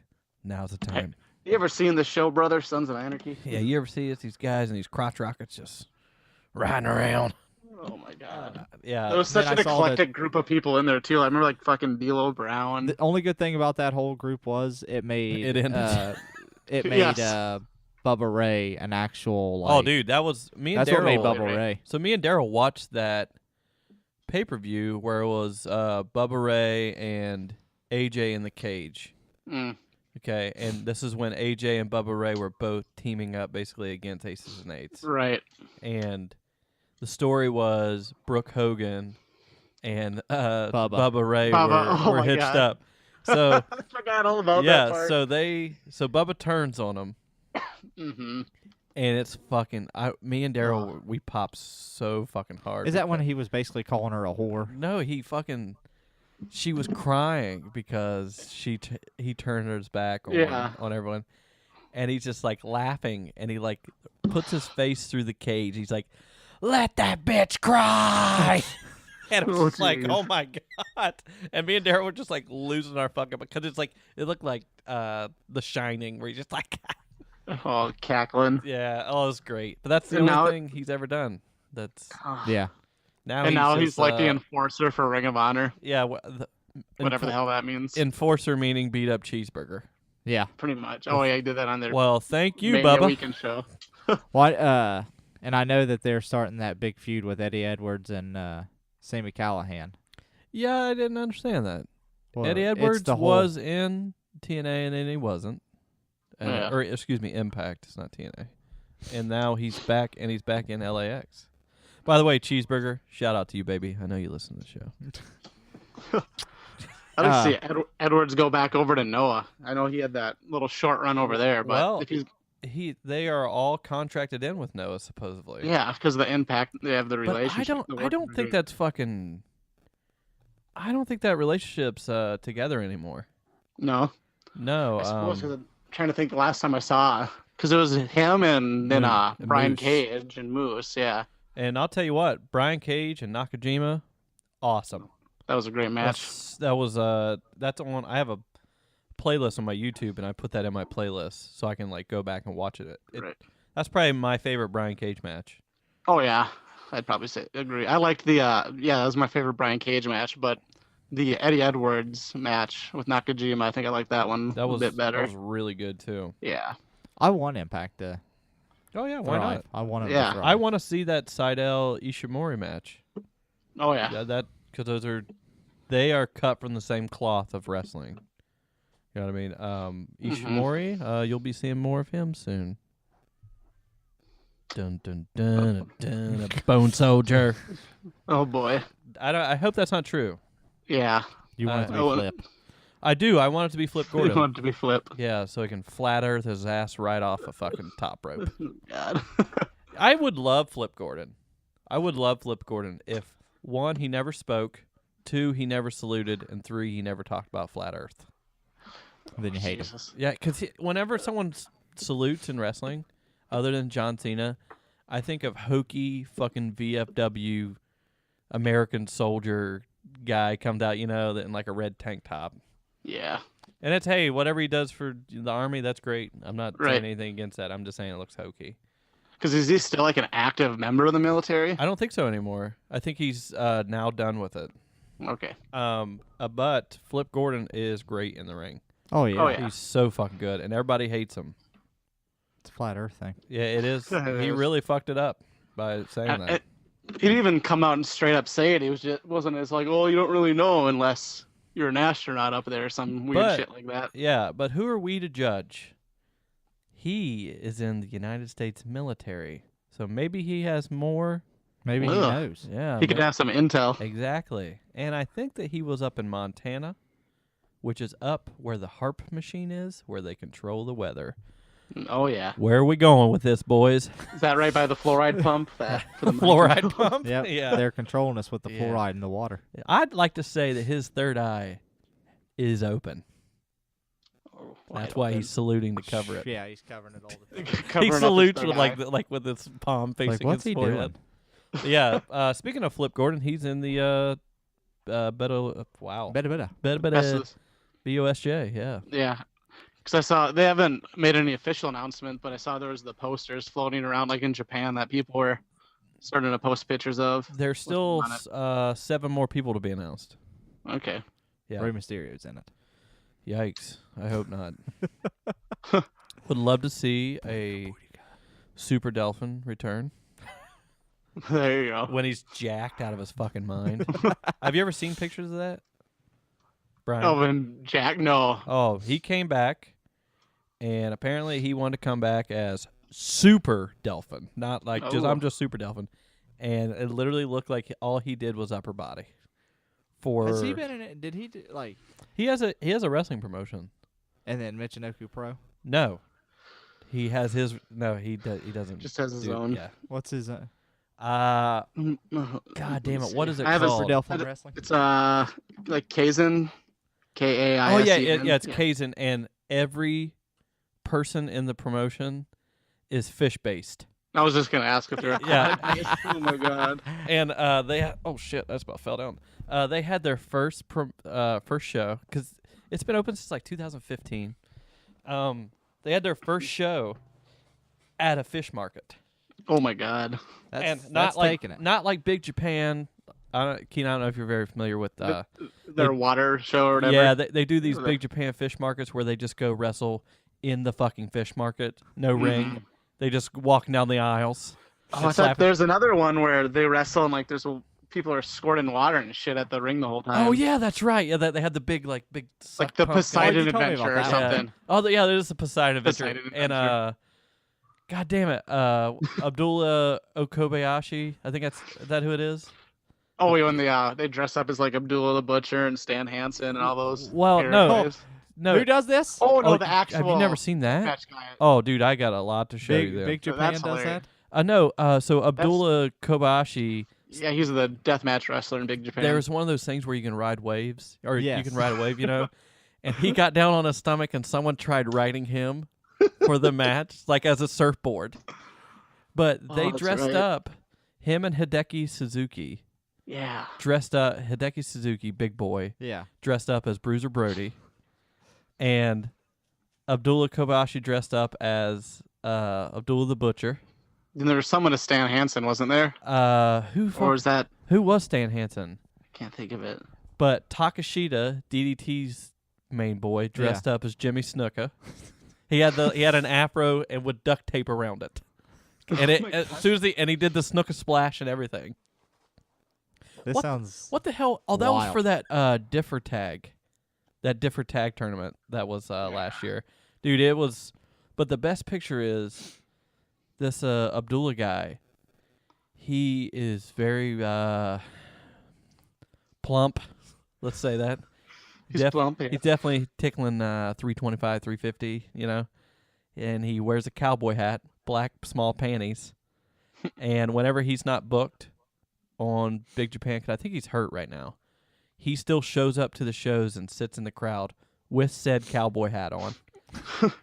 now's the time. You ever seen the show, brother, Sons of Anarchy? Yeah, you ever see these guys and these crotch rockets just riding around? Oh my god. Yeah. There was such an eclectic group of people in there too. I remember like fucking D'Lo Brown. The only good thing about that whole group was it made Bubba Ray an actual oh dude, that was me and Daryl. That's what made Bubba Ray. So me and Daryl watched that pay-per-view where it was Bubba Ray and AJ in the cage. Okay, and this is when AJ and Bubba Ray were both teaming up basically against Aces and Eights. Right. And the story was Brooke Hogan and Bubba Ray were hitched up. So I forgot all about that part. so Bubba turns on him. Mm-hmm. And it's fucking. Me and Daryl, we popped so fucking hard. Is that when he was basically calling her a whore? No, he fucking. She was crying because he turned his back on everyone, and he's just like laughing, and he like puts his face through the cage. He's like, "Let that bitch cry." And it was like, oh my god! And me and Daryl were just like losing our fucking because it's like it looked like The Shining, where he's just like. Oh, cackling. Yeah. Oh, it was great. But that's the only thing he's ever done. That's yeah. Now he's like the enforcer for Ring of Honor. Yeah. Whatever the hell that means. Enforcer meaning beat up cheeseburger. Yeah. Pretty much. Oh yeah, he did that on their. Well, thank you, Mania Bubba. Weekend show. And I know that they're starting that big feud with Eddie Edwards and Sami Callihan. Yeah, I didn't understand that. Well, Eddie Edwards was in TNA and then he wasn't. Or excuse me, Impact. It's not TNA. And now he's back, and he's back in LAX. By the way, Cheeseburger, shout out to you, baby. I know you listen to the show. I don't see Edwards go back over to Noah. I know he had that little short run over there, but if they are all contracted in with Noah supposedly. Yeah, because of the Impact they have the relationship. I don't think that's fucking. I don't think that relationship's together anymore. No. No. I suppose I'm trying to think the last time I saw, because it was him and then Brian Moose. Cage and Moose, yeah. And I'll tell you what, Brian Cage and Nakajima, awesome. That was a great match. That's on. I have a playlist on my YouTube, and I put that in my playlist so I can like go back and watch it. Right. That's probably my favorite Brian Cage match. Oh yeah, I'd probably agree. I liked the that was my favorite Brian Cage match, but the Eddie Edwards match with Nakajima, I think I like that one a bit better. That was really good too. Yeah. I want Impact to. Oh yeah, why not? I want him. Yeah. To I want to see that Seidel Ishimori match. Oh yeah. Yeah, that because they are cut from the same cloth of wrestling. You know what I mean? Ishimori, you'll be seeing more of him soon. Dun dun dun dun. Bone Soldier. Oh boy. I hope that's not true. Yeah. You want it to be Flip? I do. I want it to be Flip Gordon. You want it to be Flip? Yeah, so he can flat earth his ass right off a fucking top rope. God. I would love Flip Gordon. I would love Flip Gordon if 1, he never spoke, 2, he never saluted, and 3, he never talked about flat earth. Then you hate him. Yeah, because whenever someone salutes in wrestling, other than John Cena, I think of hokey fucking VFW American soldier guy comes out, in like a red tank top. Yeah. And it's, hey, whatever he does for the Army, that's great. I'm not saying anything against that. I'm just saying it looks hokey. Because is he still like an active member of the military? I don't think so anymore. I think he's now done with it. Okay. But Flip Gordon is great in the ring. Oh yeah. He's so fucking good, and everybody hates him. It's a flat Earth thing. Yeah, it is. He really fucked it up by saying that. He didn't even come out and straight up say it. He wasn't as like, oh, you don't really know unless you're an astronaut up there or some weird shit like that. Yeah, but who are we to judge? He is in the United States military, so maybe he has more. Maybe he knows. Yeah, he could have some intel. Exactly, and I think that he was up in Montana, which is up where the HARP machine is, where they control the weather. Oh yeah. Where are we going with this, boys? Is that right by the fluoride pump? The fluoride pump? Yep. Yeah. They're controlling us with the fluoride in the water. I'd like to say that his third eye is open. That's why he's saluting to cover it. Yeah, he's covering it all the time. He salutes with like with his palm facing what's his he forehead. Yeah. Speaking of Flip Gordon, he's in the Beta BOSJ. Yeah. Yeah. Because I saw they haven't made any official announcement, but I saw there was the posters floating around like in Japan that people were starting to post pictures of. There's still 7 more people to be announced. Okay. Yeah. Rey Mysterio's in it. Yikes. I hope not. Would love to see a Super Delphin return. There you go. When he's jacked out of his fucking mind. Have you ever seen pictures of that, Brian? Oh, and Jack? No. Oh, he came back, and apparently he wanted to come back as Super Delphin. Not like I'm just Super Delphin. And it literally looked like all he did was upper body. Has he been in it? Did he do, like? He has a wrestling promotion. And then Michinoku Pro? No. He has his. No, he doesn't. Just has his own. Yeah. What's his? God damn it! What is it called? For Delphin Wrestling. It's like Kaizen, K-A-I-S-E-N. Oh yeah, it's Kaizen, and every person in the promotion is fish based. I was just gonna ask if they're oh my god. And they oh shit, that's about fell down. They had their first show because it's been open since like 2015. They had their first show at a fish market. Oh my god. Not like Big Japan. Keen, I don't know if you're very familiar with their water show or whatever. Yeah, they do these Big Japan fish markets where they just go wrestle in the fucking fish market. No ring. They just walk down the aisles. Oh, I thought there's another one where they wrestle and like people are squirting water and shit at the ring the whole time. Oh yeah, that's right. Yeah, they had the big like the Poseidon Adventure or something. Yeah. Oh yeah, there's the Poseidon Adventure. And God damn it, Abdullah Okobayashi. I think is that who it is? Oh, when they dress up as like Abdullah the Butcher and Stan Hansen and all those. Well, no. Who does this? Oh no, the actual. Have you never seen that? Oh, dude, I got a lot to show you there. Big Japan does that. No. So Abdullah Kobayashi. Yeah, he's the deathmatch wrestler in Big Japan. There's one of those things where you can ride waves, or you can ride a wave, And he got down on his stomach, and someone tried riding him for the match, like as a surfboard. But they dressed up, him and Hideki Suzuki. Yeah. Dressed up, Hideki Suzuki, big boy. Yeah. Dressed up as Bruiser Brody. And Abdullah Kobayashi dressed up as Abdullah the Butcher. And there was someone as Stan Hansen, wasn't there? Who was Stan Hansen? I can't think of it. But Takashita, DDT's main boy, dressed up as Jimmy Snuka. He had an afro and with duct tape around it. And as soon as he did the Snuka splash and everything. What the hell? Oh, that was for that Differ Tag. That Differ Tag tournament that was last year. Dude, it was. But the best picture is this Abdullah guy. He is very plump. Let's say that. He's plump, yeah. He's definitely tickling 325, 350, And he wears a cowboy hat, black small panties. And whenever he's not booked on Big Japan, because I think he's hurt right now, he still shows up to the shows and sits in the crowd with said cowboy hat on.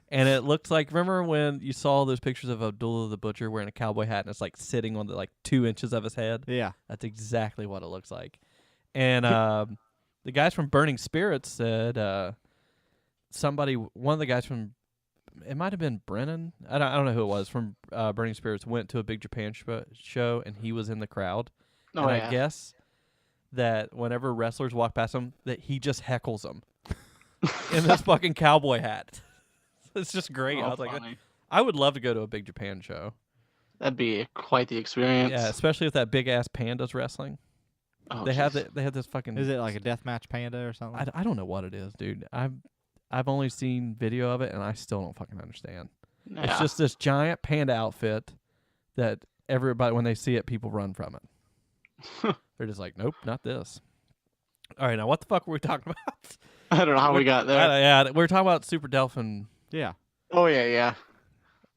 And it looked like, remember when you saw those pictures of Abdullah the Butcher wearing a cowboy hat and it's like sitting on the like 2 inches of his head? Yeah. That's exactly what it looks like. And the guys from Burning Spirits said one of the guys from, it might have been Brennan. I don't know who it was from Burning Spirits went to a Big Japan show and he was in the crowd. Oh, and yeah. I guess that whenever wrestlers walk past him, that he just heckles them in this fucking cowboy hat. It's just great. I was like, I would love to go to a Big Japan show. That'd be quite the experience. Yeah, especially if that big ass panda's wrestling. Oh, they have this fucking. Is it like a deathmatch panda or something? I don't know what it is, dude. I've only seen video of it and I still don't fucking understand. Yeah. It's just this giant panda outfit that everybody, when they see it, people run from it. They're just like, nope, not this. All right, now what the fuck were we talking about? I don't know how we got there. Yeah, we were talking about Super Delphin. Yeah. Oh, yeah.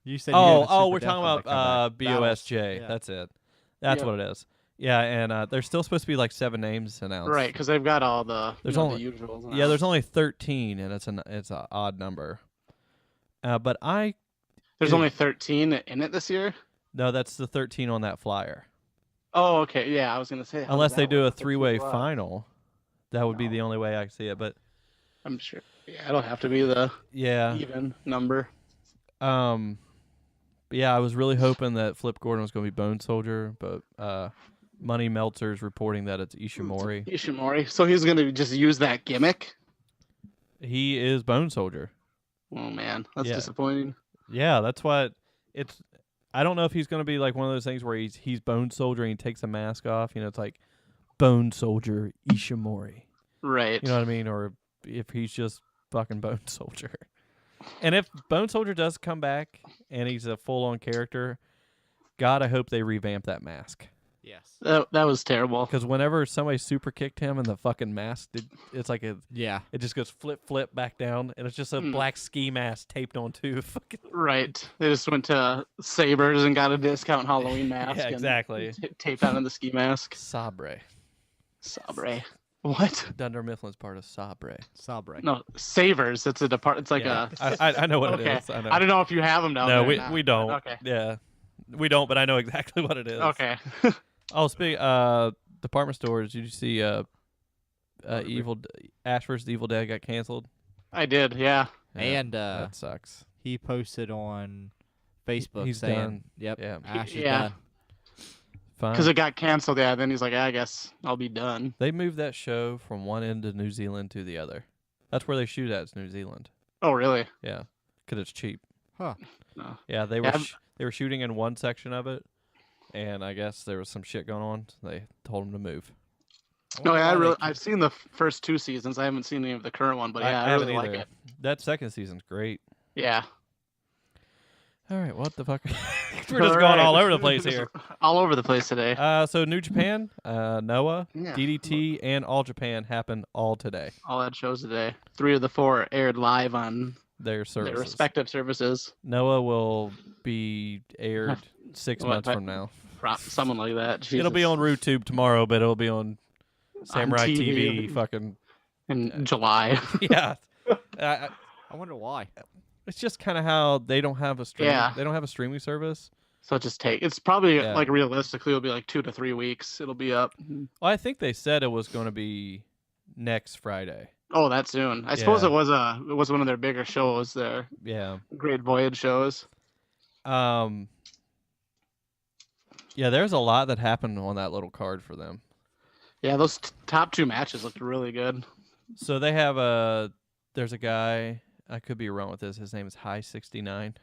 You said. We're talking about BOSJ. Yeah. That's it. That's what it is. Yeah, and there's still supposed to be like 7 names announced. Right, because they've got all the the usuals. Announced. Yeah, there's only 13, and it's an odd number. But there's only 13 in it this year. No, that's the 13 on that flyer. Oh, okay. Yeah, I was gonna say. Unless they do a 3-way final, that would be the only way I can see it. But I'm sure. Yeah, it'll have to be the even number. Yeah, I was really hoping that Flip Gordon was going to be Bone Soldier, but Money Meltzer's reporting that it's Ishimori. Ishimori. So he's going to just use that gimmick? He is Bone Soldier. Oh, man. That's disappointing. Yeah, that's what it's... I don't know if he's going to be like one of those things where he's Bone Soldier and he takes the mask off. You know, it's like Bone Soldier Ishimori. Right. You know what I mean? Or if he's just fucking Bone Soldier. And if Bone Soldier does come back and he's a full-on character, God, I hope they revamp that mask. Yes. That was terrible. Because whenever somebody super kicked him and the fucking mask, it's like it just goes flip back down, and it's just a black ski mask taped onto fucking. Right. They just went to Sabres and got a discount Halloween mask. Yeah, exactly. Taped onto the ski mask. Sabre. What? Dunder Mifflin's part of Sabre. No, Savers. It's a department. It's like a. I know what it is. I know. I don't know if you have them down there. No, we don't. Okay. Yeah, we don't. But I know exactly what it is. Okay. Department stores. Did you see Ash vs. Evil Dead got canceled? I did. Yeah. And that sucks. He posted on Facebook He's saying, done. "Yep, yeah. Ash is done." Fine. Because it got canceled, then he's like, I guess I'll be done. They moved that show from one end of New Zealand to the other. That's where they shoot at, is New Zealand. Oh, really? Yeah, because it's cheap. Huh. No. Yeah, they were shooting in one section of it, and I guess there was some shit going on. So they told them to move. No, I've seen the first 2 seasons. I haven't seen any of the current one, but I really like it. That second season's great. Yeah. All right, what the fuck? We're just going all over the place here. All over the place today. So New Japan, Noah, DDT, and All Japan happened all today. All that shows today. 3 of the 4 aired live on their respective services. Noah will be aired 6 months from now. Someone like that. Jesus. It'll be on RooTube tomorrow, but it'll be on Samurai TV fucking in July. Yeah. I wonder why. It's just kind of how they don't have a stream. Yeah. They don't have a streaming service. So it's probably like realistically it'll be like 2 to 3 weeks. It'll be up. Well, I think they said it was going to be next Friday. Oh, that soon. I suppose it was one of their bigger shows there. Yeah. Great Voyage shows. Yeah, there's a lot that happened on that little card for them. Yeah, those top 2 matches looked really good. So they have there's a guy, I could be wrong with this. His name is High 69.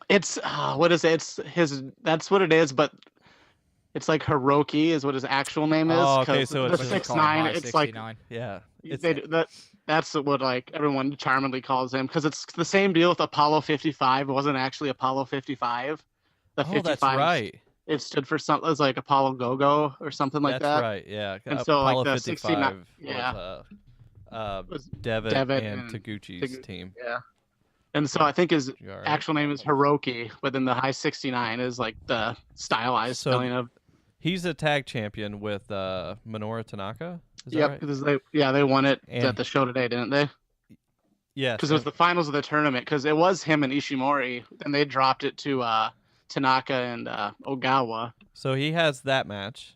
It's what is it? It's that's what it is, but it's like Hiroki is what his actual name is. Oh, okay, so it's 6'9". It's 69. Like that's what like everyone charmingly calls him because it's the same deal with Apollo 55. It wasn't actually Apollo 55. The 55. That's right. It stood for something. It was like Apollo Go-Go or something like that. That's right. Yeah. And so Apollo like the 55 69. was Devitt and Taguchi's team. Yeah. And so I think his actual name is Hiroki, but then the High 69 is like the stylized spelling of. He's a tag champion with Minoru Tanaka. Is yep, that right? because they won it at the show today, didn't they? Yes. Because it was the finals of the tournament. Because it was him and Ishimori, and they dropped it to Tanaka and Ogawa. So he has that match,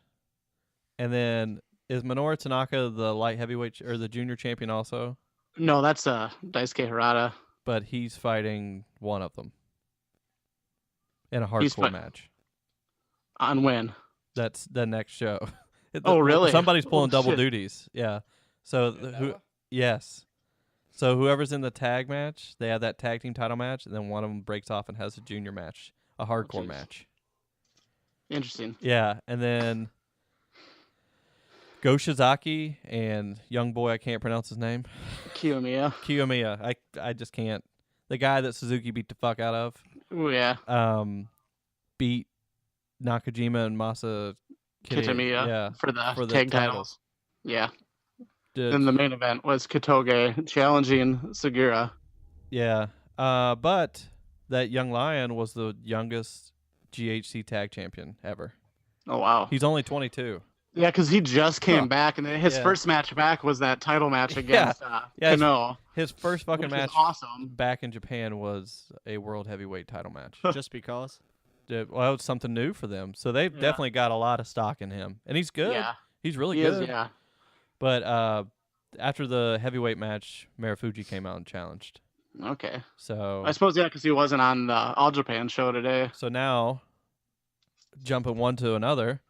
and then is Minoru Tanaka the light heavyweight or the junior champion also? No, that's Daisuke Harada. But he's fighting one of them in a hardcore match. On when? That's the next show. Oh, really? Somebody's pulling double duties. Yeah. So yes. So whoever's in the tag match, they have that tag team title match, and then one of them breaks off and has a junior match, a hardcore match. Interesting. Yeah, and then Go Shizaki and young boy, I can't pronounce his name. Kiyomiya. I just can't. The guy that Suzuki beat the fuck out of. Oh yeah. Beat Nakajima and Masa Kitamiya for the tag titles. Yeah. Then the main event was Katoge challenging Segura. Yeah. But that young lion was the youngest GHC tag champion ever. Oh wow. He's only 22. Yeah, because he just came back, and his first match back was that title match against Kano. His first fucking match awesome. back in Japan was a world heavyweight title match. Just because? Well, it's something new for them. So they've definitely got a lot of stock in him. And he's good. Yeah. He's really good. Is, yeah. But after the heavyweight match, Marufuji came out and challenged. Okay. So I suppose, because he wasn't on the All Japan show today. So now, jumping one to another,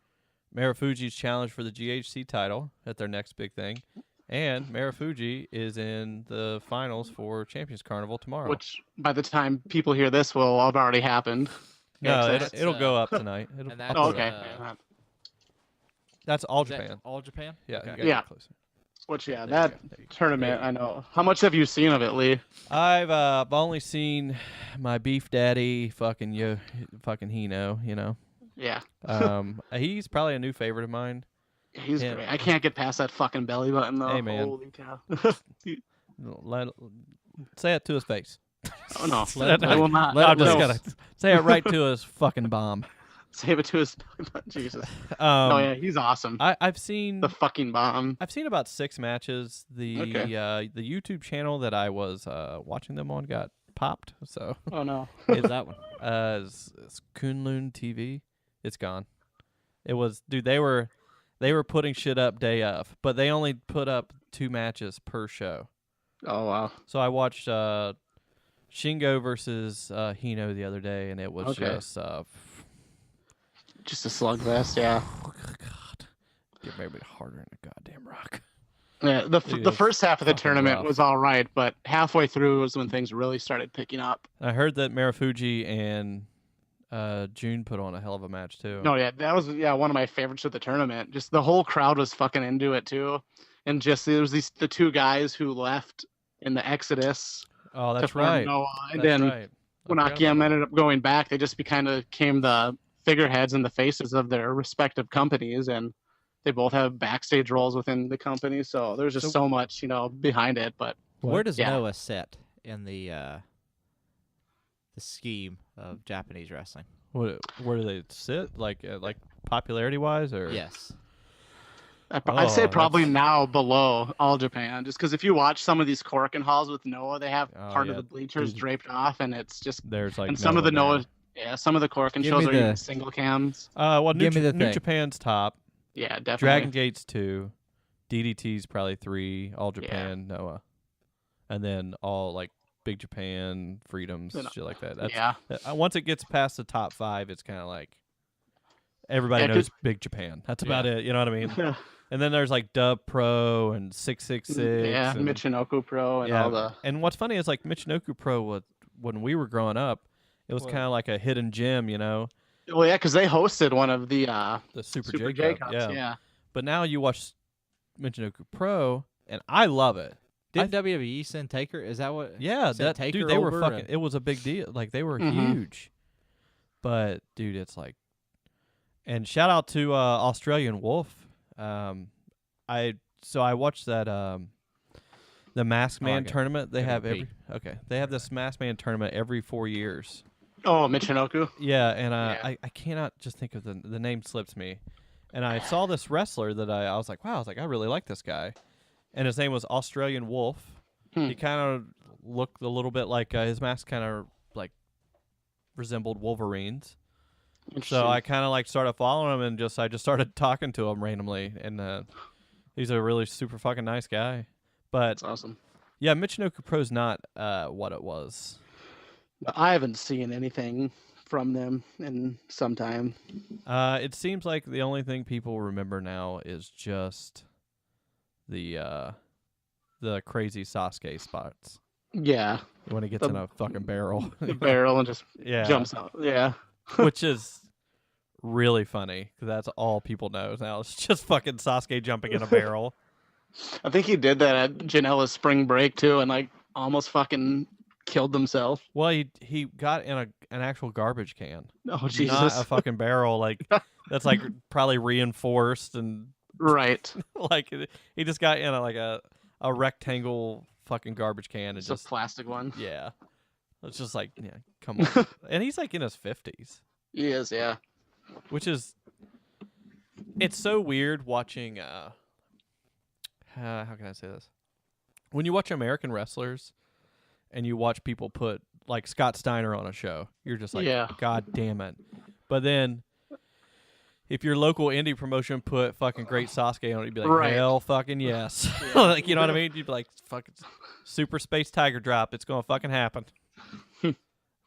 Marufuji's challenged for the GHC title at their next big thing. And Marufuji is in the finals for Champions Carnival tomorrow. Which, by the time people hear this, will have already happened. No, it'll go up tonight. Okay. That's All Japan. That All Japan? Yeah. Okay. You gotta get closer. Which, that tournament, I know. How much have you seen of it, Lee? I've only seen my beef daddy, fucking Hino, you know. Yeah. He's probably a new favorite of mine. He's great. I can't get past that fucking belly button, though. Hey, man. Holy cow. Say it to his face. Oh, no. I will not. I'm just going to say it right to his fucking bomb. Say it to his Jesus. Oh, yeah, he's awesome. I've seen... The fucking bomb. I've seen about 6 matches. The YouTube channel that I was watching them on got popped, so... Oh, no. What's that one? It's Kunlun TV. It's gone. It was... Dude, they were putting shit up day of, but they only put up 2 matches per show. Oh, wow. So I watched Shingo versus Hino the other day, and it was just a slugfest, yeah. Oh, God. Get maybe harder than a goddamn rock. Yeah, the first half of the tournament was all right, but halfway through was when things really started picking up. I heard that Marufuji and June put on a hell of a match, too. No, yeah, that was one of my favorites of the tournament. Just the whole crowd was fucking into it, too. And just there was the 2 guys who left in the Exodus. Oh, that's right. Noah. And then when Akiyama ended up going back, they just kind of became the figureheads and the faces of their respective companies, and they both have backstage roles within the company. So there's just so much, behind it. But where does Noah sit in the scheme of Japanese wrestling? Where do they sit? Like popularity wise, or yes? I'd say probably now below All Japan, just because if you watch some of these Korakuen halls with Noah, they have part of the bleachers draped off, and it's just there's like and some of the Noah. Yeah, some of the Korakuen shows are even single cams. Well, New Japan's top. Yeah, definitely. Dragon Gate's 2. DDT's probably 3. All Japan, Noah. And then all, like, Big Japan, Freedoms, shit like that. Once it gets past the top 5, it's kind of like everybody knows Big Japan. That's about it, you know what I mean? And then there's, like, Dub Pro and 666. Yeah, and Michinoku Pro and all the... And what's funny is, like, Michinoku Pro, when we were growing up, it was kind of like a hidden gem, you know. Well, yeah, because they hosted one of the Super J Cups. Yeah. But now you watch Michinoku Pro, and I love it. Didn't WWE send Taker? Is that what? Yeah, Taker dude, they were fucking. And... It was a big deal. Like they were huge. But dude, it's like, and shout out to Australian Wolf. I watched that the Masked Man tournament. They have They have this Masked Man tournament every 4 years. Oh, Michinoku? Yeah, and I cannot just think of the name slips me. And I saw this wrestler that I was like, wow, I really like this guy. And his name was Australian Wolf. He kind of looked a little bit like his mask kind of like resembled Wolverine's. So I kind of like started following him and I just started talking to him randomly, and he's a really super fucking nice guy. But that's awesome. Yeah, Michinoku Pro's not what it was. I haven't seen anything from them in some time. It seems like the only thing people remember now is just the crazy Sasuke spots. Yeah. When he gets in a fucking barrel. The barrel and just jumps out. Yeah. Which is really funny, because that's all people know now. It's just fucking Sasuke jumping in a barrel. I think he did that at Janella's spring break, too, and like almost fucking killed himself. Well, he got in an actual garbage can. Oh, Jesus. Not a fucking barrel. Like, that's like probably reinforced and... Right. Like, he just got in a rectangle fucking garbage can. And just a plastic one. Yeah. It's just like, yeah, come on. And he's like in his 50s. He is, yeah. Which is... It's so weird watching... how can I say this? When you watch American wrestlers and you watch people put like Scott Steiner on a show, you're just like, God damn it. But then if your local indie promotion put fucking Great Sasuke on it, you'd be like, hell fucking yes. Like, you know what I mean? You'd be like, fucking Super Space Tiger Drop. It's going to fucking happen.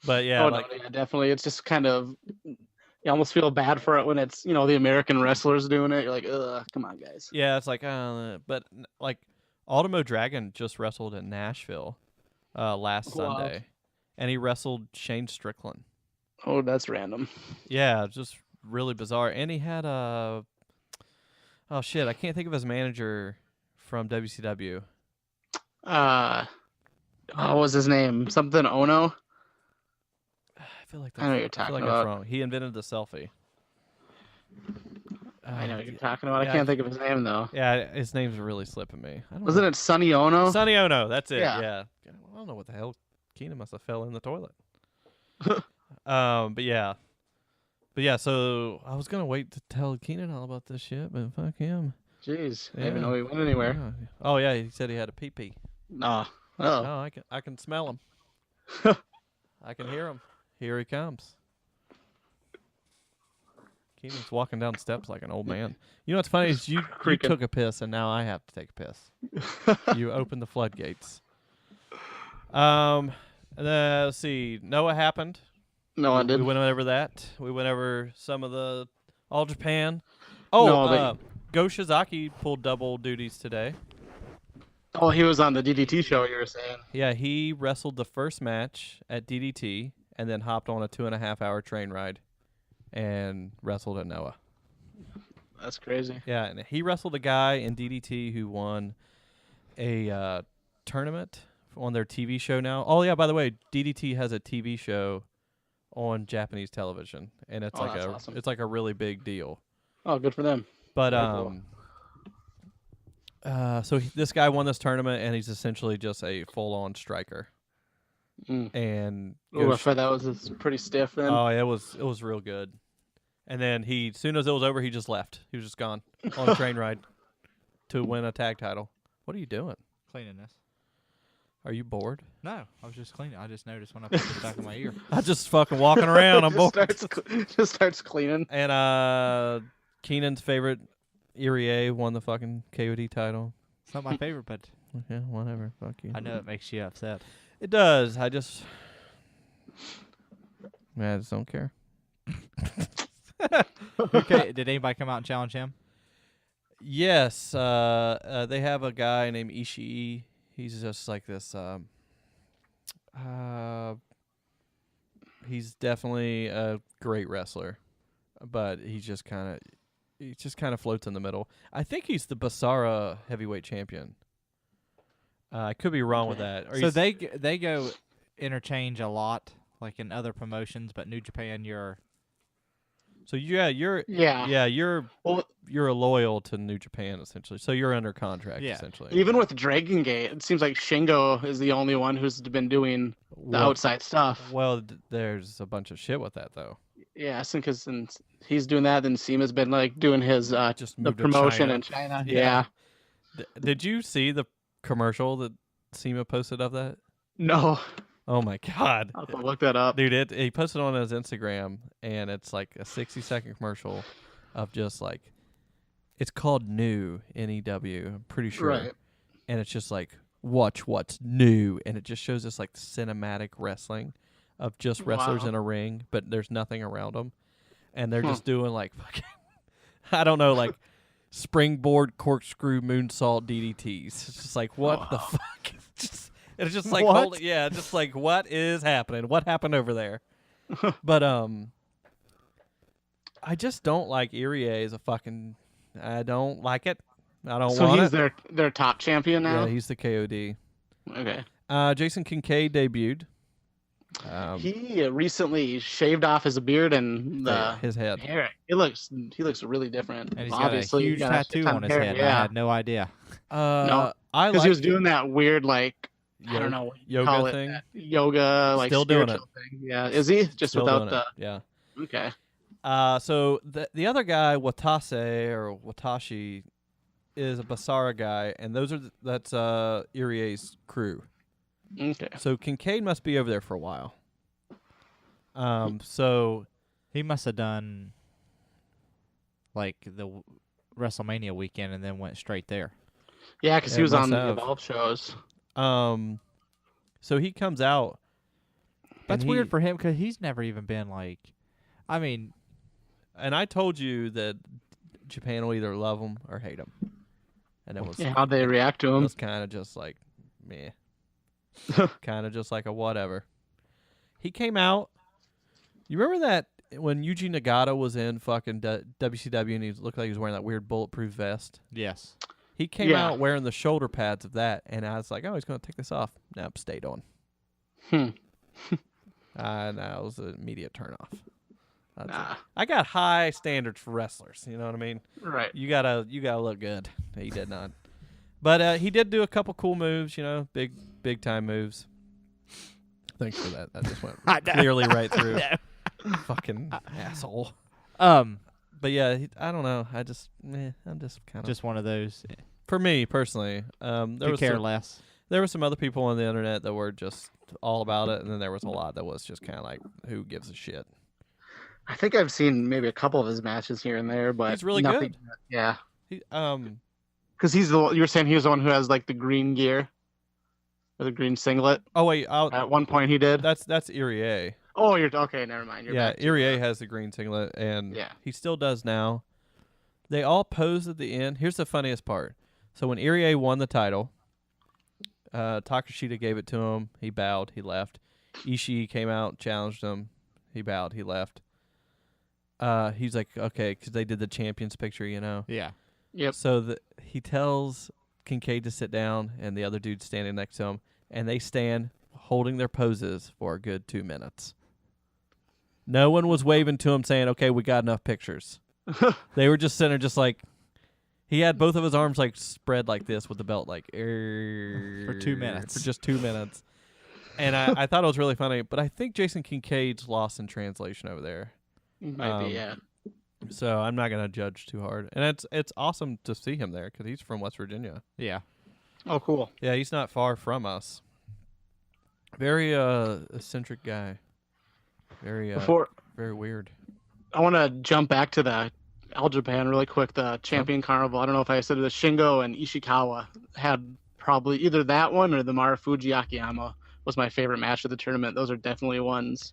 But yeah. No, definitely. It's just kind of, you almost feel bad for it when it's, the American wrestlers doing it. You're like, ugh, come on, guys. Yeah, it's like, but like Ultimo Dragon just wrestled in Nashville last Sunday, and he wrestled Shane Strickland. Oh, that's random. Yeah, just really bizarre. And he had oh shit, I can't think of his manager from WCW. What was his name? Something Ono? I feel like I know what you're talking about. That's wrong. He invented the selfie. I know what you're talking about. I can't think of his name though. Yeah, his name's really slipping me. Wasn't it Sonny Ono? Sonny Ono, that's it. Yeah. I don't know what the hell. Keenan must have fell in the toilet. But yeah. So I was gonna wait to tell Keenan all about this shit, but fuck him. Jeez, I didn't even know he went anywhere. Yeah. Oh yeah, he said he had a pee-pee. Oh. No, I can smell him. I can hear him. Here he comes. Keenan's walking down steps like an old man. You know what's funny is you took a piss and now I have to take a piss. You opened the floodgates. Let's see. Noah happened. No, I did. We went over that. We went over some of the All Japan. Go Shizaki pulled double duties today. Oh, he was on the DDT show, you were saying. Yeah, he wrestled the first match at DDT and then hopped on a 2.5-hour train ride and wrestled at Noah. That's crazy. Yeah, and he wrestled a guy in DDT who won a tournament on their TV show now. Oh, yeah, by the way, DDT has a TV show on Japanese television, and it's awesome. It's like a really big deal. Oh, good for them. But this guy won this tournament, and he's essentially just a full-on striker. And I thought that was pretty stiff then. Oh, it was real good. And then as soon as it was over, he just left. He was just gone on a train ride to win a tag title. What are you doing? Cleaning this. Are you bored? No, I was just cleaning. I just noticed when I put it back in my ear. I just fucking walking around. I'm bored. Just starts cleaning. And Keenan's favorite Irie won the fucking KOD title. It's not my favorite, but yeah, whatever. Fuck you. I know it makes you upset. It does. I just don't care. Okay, did anybody come out and challenge him? Yes. They have a guy named Ishii. He's just like this. He's definitely a great wrestler, but he just kind of floats in the middle. I think he's the Basara heavyweight champion. I could be wrong with that. So they go interchange a lot, like in other promotions, but New Japan, you're loyal to New Japan essentially. So you're under contract essentially. Even with Dragon Gate, it seems like Shingo is the only one who's been doing the outside stuff. Well, there's a bunch of shit with that though. Yeah, because he's doing that, then Seema's been like doing his the promotion in China. Yeah. Did you see the commercial that Seema posted of that? No. Oh my God. I'll have to look that up. Dude, he posted on his Instagram, and it's like a 60-second commercial of just like, it's called New, N-E-W, I'm pretty sure. Right. And it's just like, watch what's new. And it just shows this like cinematic wrestling of just wrestlers in a ring, but there's nothing around them. And they're just doing like fucking, I don't know, like springboard, corkscrew, moonsault, DDTs. It's just like, what the fuck? It's just like, just like, what is happening? What happened over there? But I just don't like Irie as a fucking. I don't like it. I don't want it. So he's their top champion now? Yeah, he's the KOD. Okay. Jason Kincaid debuted. He recently shaved off his beard and his head. Hair. He looks really different. And he's Obviously, got a huge tattoo on his head. Yeah. I had no idea. No, because he was doing that weird I don't know what you call it, thing. Yoga, like still doing it. Thing. Yeah, is he just still without the? Yeah. Okay. So the other guy, Watashi, is a Basara guy, and that's Irie's crew. Okay. So Kincaid must be over there for a while. So he must have done like the WrestleMania weekend and then went straight there. Yeah, because he was on the Evolve shows. So he comes out. That's weird for him because he's never even been like, I mean. And I told you that Japan will either love him or hate him. And it was how'd they react to him? It was kind of just like, meh. Kind of just like a whatever. He came out. You remember that when Yuji Nagata was in fucking WCW and he looked like he was wearing that weird bulletproof vest? Yes. He came out wearing the shoulder pads of that, and I was like, oh, he's going to take this off. Nope, stayed on. And that was an immediate turnoff. I got high standards for wrestlers. You know what I mean? Right. You gotta look good. He did not. But he did do a couple cool moves, big time moves. Thanks for that. That just went clearly right through. Fucking asshole. But yeah, I don't know. I'm just kind of just one of those. For me personally, there was less. There were some other people on the internet that were just all about it, and then there was a lot that was just kind of like, who gives a shit? I think I've seen maybe a couple of his matches here and there, but he's really good. Yeah. Because he's you were saying he was the one who has like the green gear, or the green singlet. Oh wait, at one point he did. That's Irie. Oh, you're okay. Never mind. Irie has the green singlet, and he still does now. They all posed at the end. Here's the funniest part. So when Irie won the title, Takashita gave it to him. He bowed. He left. Ishii came out, challenged him. He bowed. He left. He's like, okay, because they did the champions picture, Yeah. Yep. So he tells Kincaid to sit down, and the other dude's standing next to him, and they stand holding their poses for a good 2 minutes. No one was waving to him saying, okay, we got enough pictures. They were just sitting there just like, he had both of his arms like spread like this with the belt like, for 2 minutes. For just 2 minutes. And I thought it was really funny, but I think Jason Kincaid's lost in translation over there. Might be, yeah. So I'm not gonna judge too hard, and it's awesome to see him there because he's from West Virginia. Yeah. Oh, cool. Yeah, he's not far from us. Very eccentric guy. Very very weird. I want to jump back to the All Japan really quick. The Champion Carnival. I don't know if I said it. The Shingo and Ishikawa had probably either that one or the Marufuji Akiyama was my favorite match of the tournament. Those are definitely ones.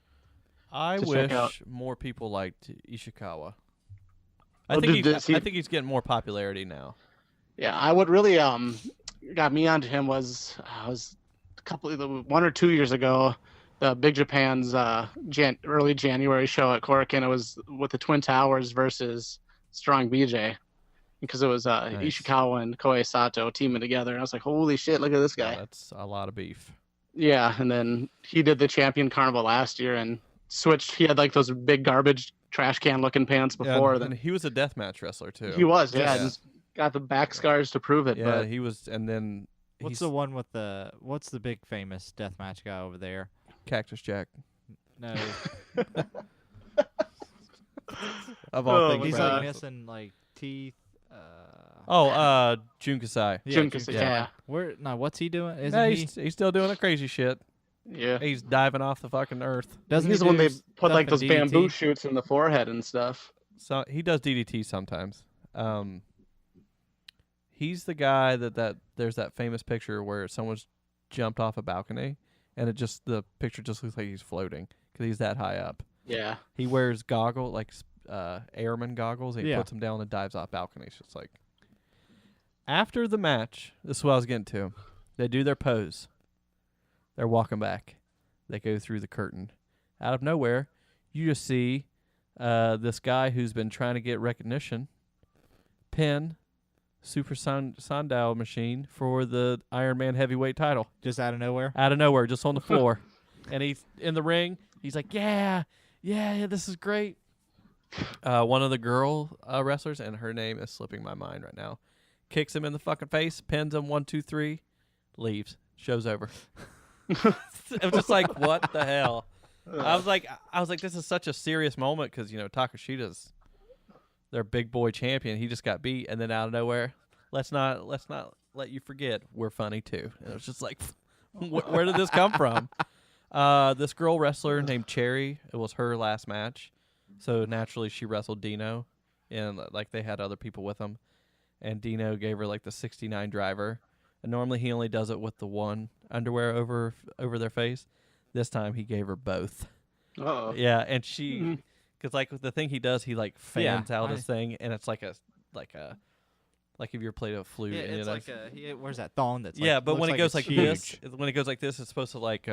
I wish more people liked Ishikawa. I think he's getting more popularity now. Yeah, what really got me onto him was one or 2 years ago, the Big Japan's early January show at Korakuen. It was with the Twin Towers versus Strong BJ, because it was nice. Ishikawa and Koei Sato teaming together, and I was like, holy shit, look at this guy. Yeah, that's a lot of beef. Yeah, and then he did the Champion Carnival last year and switched. He had like those big garbage trash can looking pants before. And he was a deathmatch wrestler too. He was, just got the back scars to prove it. Yeah, but he was. And then what's the one with what's the big famous deathmatch guy over there? Cactus Jack. No. Of all things, he's like missing like teeth. Jun Kasai. Jun Kasai. Yeah. What's he doing? He's still doing the crazy shit. Yeah. He's diving off the fucking earth. He's the one they put like those bamboo shoots in the forehead and stuff. So he does DDT sometimes. He's the guy that there's that famous picture where someone's jumped off a balcony and the picture just looks like he's floating because he's that high up. Yeah. He wears goggles, like airman goggles, and he puts them down and dives off balconies. It's like after the match, this is what I was getting to. They do their pose. They're walking back. They go through the curtain. Out of nowhere, you just see this guy who's been trying to get recognition pin Super Sundial machine for the Iron Man heavyweight title. Just out of nowhere? Out of nowhere, just on the floor. And he's in the ring. He's like, yeah, this is great. One of the girl wrestlers, and her name is slipping my mind right now, kicks him in the fucking face, pins him 1, 2, 3, leaves. Show's over. It was just like, what the hell? I was like, this is such a serious moment because Takashida's their big boy champion. He just got beat, and then out of nowhere, let's not let you forget we're funny too. And it was just like, where did this come from? This girl wrestler named Cherry. It was her last match, so naturally she wrestled Dino, and like they had other people with them, and Dino gave her like the 69 driver. And normally he only does it with the one underwear over their face. This time he gave her both. Oh. Yeah, and she, because like the thing he does, he like fans out his thing, and it's like if you ever played a flute. Yeah, and it's like he wears that thong that's but when it goes like huge. this, it's supposed to like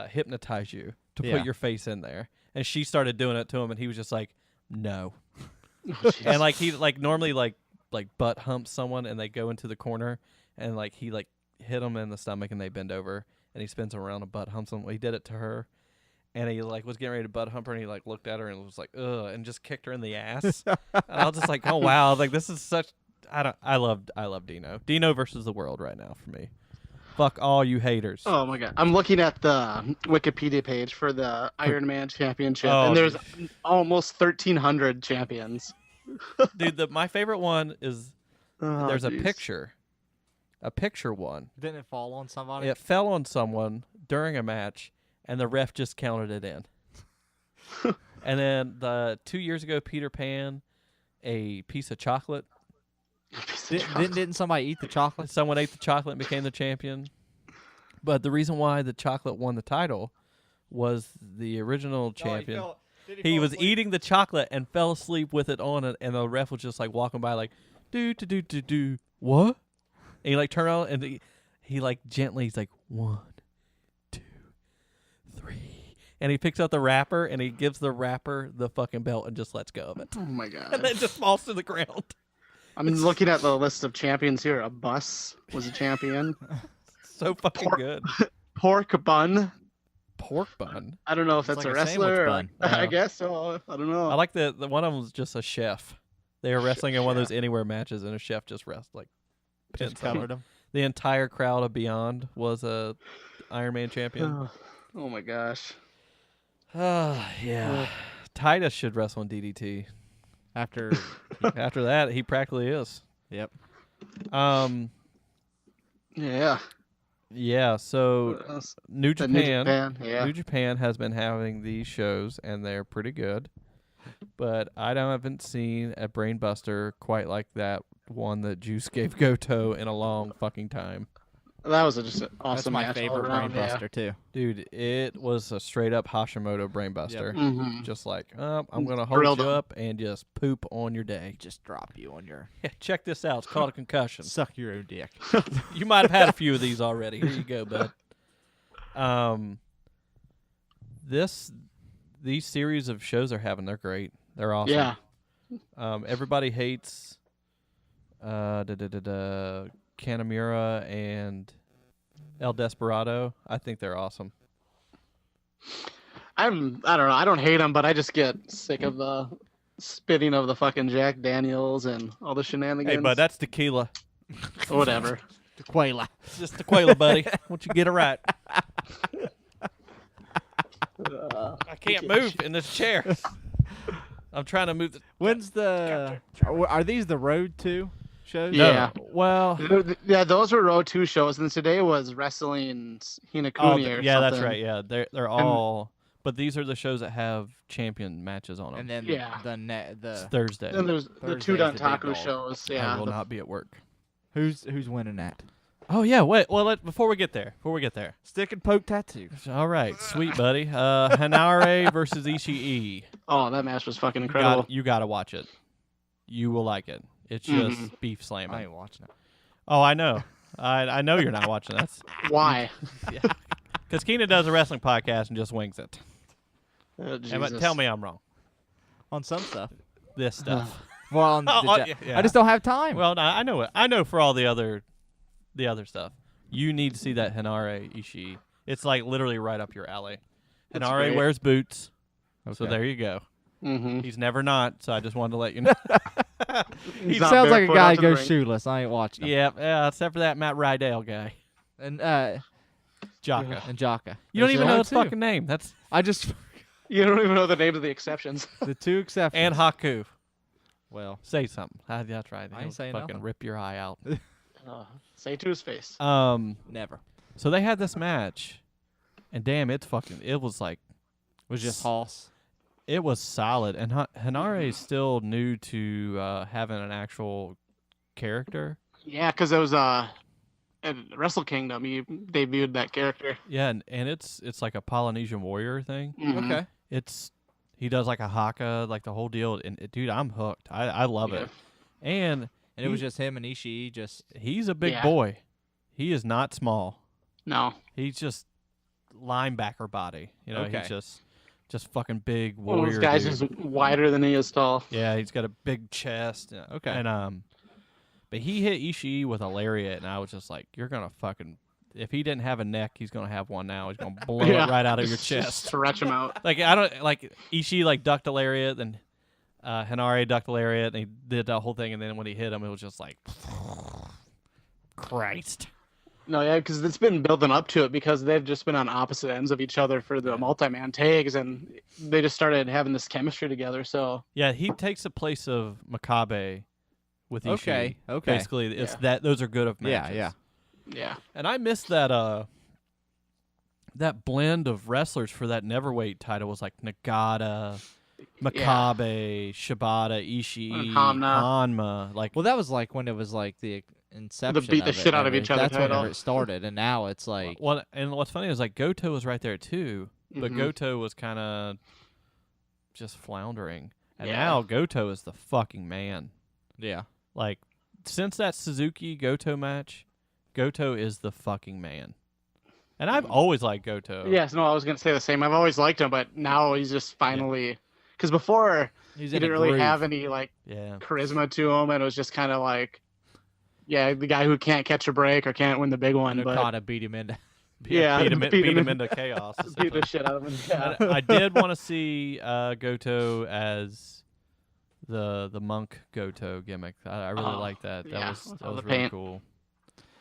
hypnotize you to put your face in there. And she started doing it to him, and he was just like, no. And like he like normally like butt humps someone, and they go into the corner, and like he like hit them in the stomach, and they bend over, and he spins them around and butt humps them. He did it to her, and he like was getting ready to butt hump her, and he like looked at her and was like, ugh, and just kicked her in the ass. And I was just like, oh wow, like this is such. I love Dino. Dino versus the world right now for me. Fuck all you haters. Oh my god, I'm looking at the Wikipedia page for the Iron Man Championship, and there's almost 1,300 champions. Dude, my favorite one is there's a picture one. Didn't it fall on somebody? It fell on someone during a match, and the ref just counted it in. And then 2 years ago, Peter Pan, a piece of chocolate. Didn't somebody eat the chocolate? Someone ate the chocolate and became the champion. But the reason why the chocolate won the title was the original champion. He was eating the chocolate and fell asleep with it on it, and the ref was just like walking by like, do what? And he like turned on, and he like gently, he's like 1, 2, 3, and he picks up the wrapper and he gives the wrapper the fucking belt and just lets go of it. Oh my god! And then it just falls to the ground. I'm looking at the list of champions here. A bus was a champion. So fucking good. Pork bun. Pork bun. I don't know if that's like a wrestler. Bun. I guess so. I don't know. I like the one of them was just a chef. They were wrestling in one of those anywhere matches, and a chef just covered him. The entire crowd of Beyond was a Iron Man champion. Oh my gosh. Yeah. Titus should wrestle in DDT. After that, he practically is. Yep. Yeah. Yeah, so New Japan has been having these shows, and they're pretty good. But I haven't seen a brainbuster quite like that one that Juice gave Goto in a long fucking time. That was just an awesome match. That's my favorite brainbuster too. Dude, it was a straight up Hashimoto brainbuster. Yep. Mm-hmm. Just like, I'm going to hold you up and just poop on your day. Just drop you on your... Yeah, check this out. It's called a concussion. Suck your own dick. You might have had a few of these already. Here you go, bud. These series of shows they're having, they're great. They're awesome. Yeah. Everybody hates Kanemaru and El Desperado. I think they're awesome. I don't know. I don't hate them, but I just get sick of the spitting of the fucking Jack Daniels and all the shenanigans. Hey, bud, that's tequila. Whatever. Tequila. It's just tequila, buddy. Won't you get it right? I can't move in this chair. I'm trying to move. When's the? Are these the Road to shows? Yeah. Well, yeah, those were Road 2 shows, and today was Wrestling Hinakuni or yeah, something. that's right. Yeah, they're all. But these are the shows that have champion matches on them. And then it's Thursday. Then there's the Thursday's two the big Dontaku dog. shows. Yeah. I will not be at work. Who's winning that? Oh yeah, wait. Well, before we get there, Stick and poke tattoo. all right, sweet buddy. Hinare versus Ishii. Oh, that match was fucking incredible. You gotta watch it. You will like it. It's just beef I slamming. ain't watching it. Oh, I know. I know you're not watching. That's Why? because Keena does a wrestling podcast and just wings it. Jesus. Tell me I'm wrong. On some stuff. This stuff. Well, on the yeah. I just don't have time. Well, no, I know it. I know for all the other stuff. You need to see that Hinare Ishii. It's like literally right up your alley. That's Hinare great. wears boots. Okay. So there you go. Mm-hmm. He's never not, so I just wanted to let you know. He sounds like a guy who goes shoeless. I ain't watching him. Yeah, except for that Matt Rydell guy. And Jaka. and Jaka. You don't There's even the know other his two. fucking name. That's I just You don't even know the names of the exceptions. the two exceptions. and Haku. Well, Say something. That's right. I ain't He'll saying fucking nothing. rip your eye out. Say to his face. never. So they had this match, and damn, it was like It was just Hoss. it was solid. And Hinare is still new to having an actual character. Yeah, because it was at Wrestle Kingdom. He debuted that character. Yeah, and it's like a Polynesian warrior thing. Mhm. Okay. He does like a haka, like the whole deal. And dude, I'm hooked. I love Yeah. it. And And it was just him and Ishii. Just he's a big Yeah. boy. He is not small. No. He's just linebacker body. You know, Okay. he's just fucking big One of warrior. those guys dude. is wider than he is tall. Yeah, he's got a big chest. Okay. And but he hit Ishii with a lariat, and I was just like, you're gonna fucking. If he didn't have a neck, he's gonna have one now. He's gonna blow it right out of your Just chest. Stretch him out. Like I don't like Ishii like ducked a lariat, then Hinare ducked a lariat, and he did that whole thing, and then when he hit him, it was just like, Christ. No, yeah, because it's been building up to it because they've just been on opposite ends of each other for the multi-man tags, and they just started having this chemistry together. So Yeah, he takes the place of Makabe with Ishii. Okay. Basically, it's that those are good of matches. yeah, And I missed that that blend of wrestlers for that neverweight title was like Nagata, Makabe, Shibata, Ishii, And Hanma. Like, Well, that was like when it was like the inception. beat the of it shit out of and each other That's title. whenever it started, and now it's like well, and what's funny is like Goto was right there too, but Mhm. Goto was kind of just floundering, and Yeah. now Goto is the fucking man. yeah. Like since that Suzuki Goto match, Goto is the fucking man. And I've always liked Goto. Yes, no, I was gonna say the same. I've always liked him, but now he's just finally because before He's he in didn't a really groove. have any like Yeah. charisma to him, and it was just kind of like, yeah, the guy who can't catch a break or can't win the big one. And But Okada beat him into. Yeah, beat him beat him into chaos. beat the shit out of him. Yeah. And I did want to see Goto as the monk Goto gimmick. I really Oh, like that. yeah, That with all was the really paint. cool.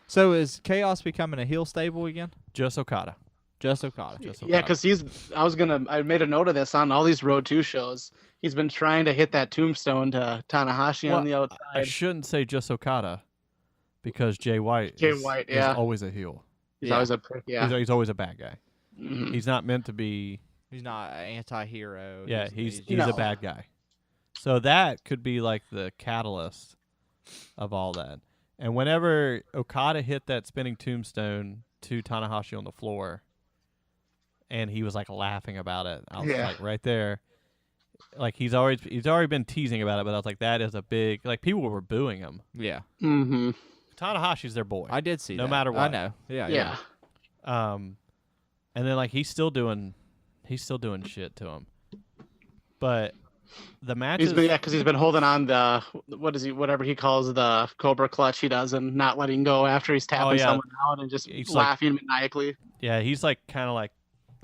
So is Chaos becoming a heel stable again? Just Okada. Just Okada. Just Yeah, Okada. because I made a note of this on all these Road 2 shows. He's been trying to hit that tombstone to Tanahashi Well, on the I outside. shouldn't say just Okada because Jay White Jay is, White, is yeah. always a heel. He's Yeah. always a prick, yeah. He's always a bad guy. Mhm. He's not meant to be. He's not an anti-hero. Yeah, he's No. a bad guy. So that could be like the catalyst of all that. And whenever Okada hit that spinning tombstone to Tanahashi on the floor, and he was like laughing about it, I was Yeah. like right there. Like he's already been teasing about it, but I was like, that is a big like people were booing him. Yeah, Mhm. Tanahashi's their boy. I did see No that. matter I what. know. Yeah. Yeah. And then like he's still doing shit to him. But the matches Because he's been holding on the whatever he calls the Cobra Clutch he does and not letting go after he's tapping yeah. someone out and just He's like- laughing maniacally. yeah, he's like kind of like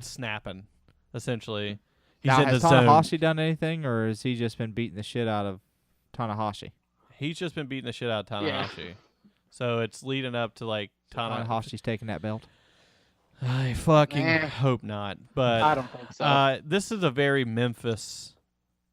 snapping essentially. He's Now, in the has zone. Tanahashi done anything, or has he just been beating the shit out of Tanahashi? He's just been beating the shit out of Yeah. Tanahashi. So it's leading up to like Tanahashi's taking that belt. I fucking Eh. hope not. I But don't think so. this is a very Memphis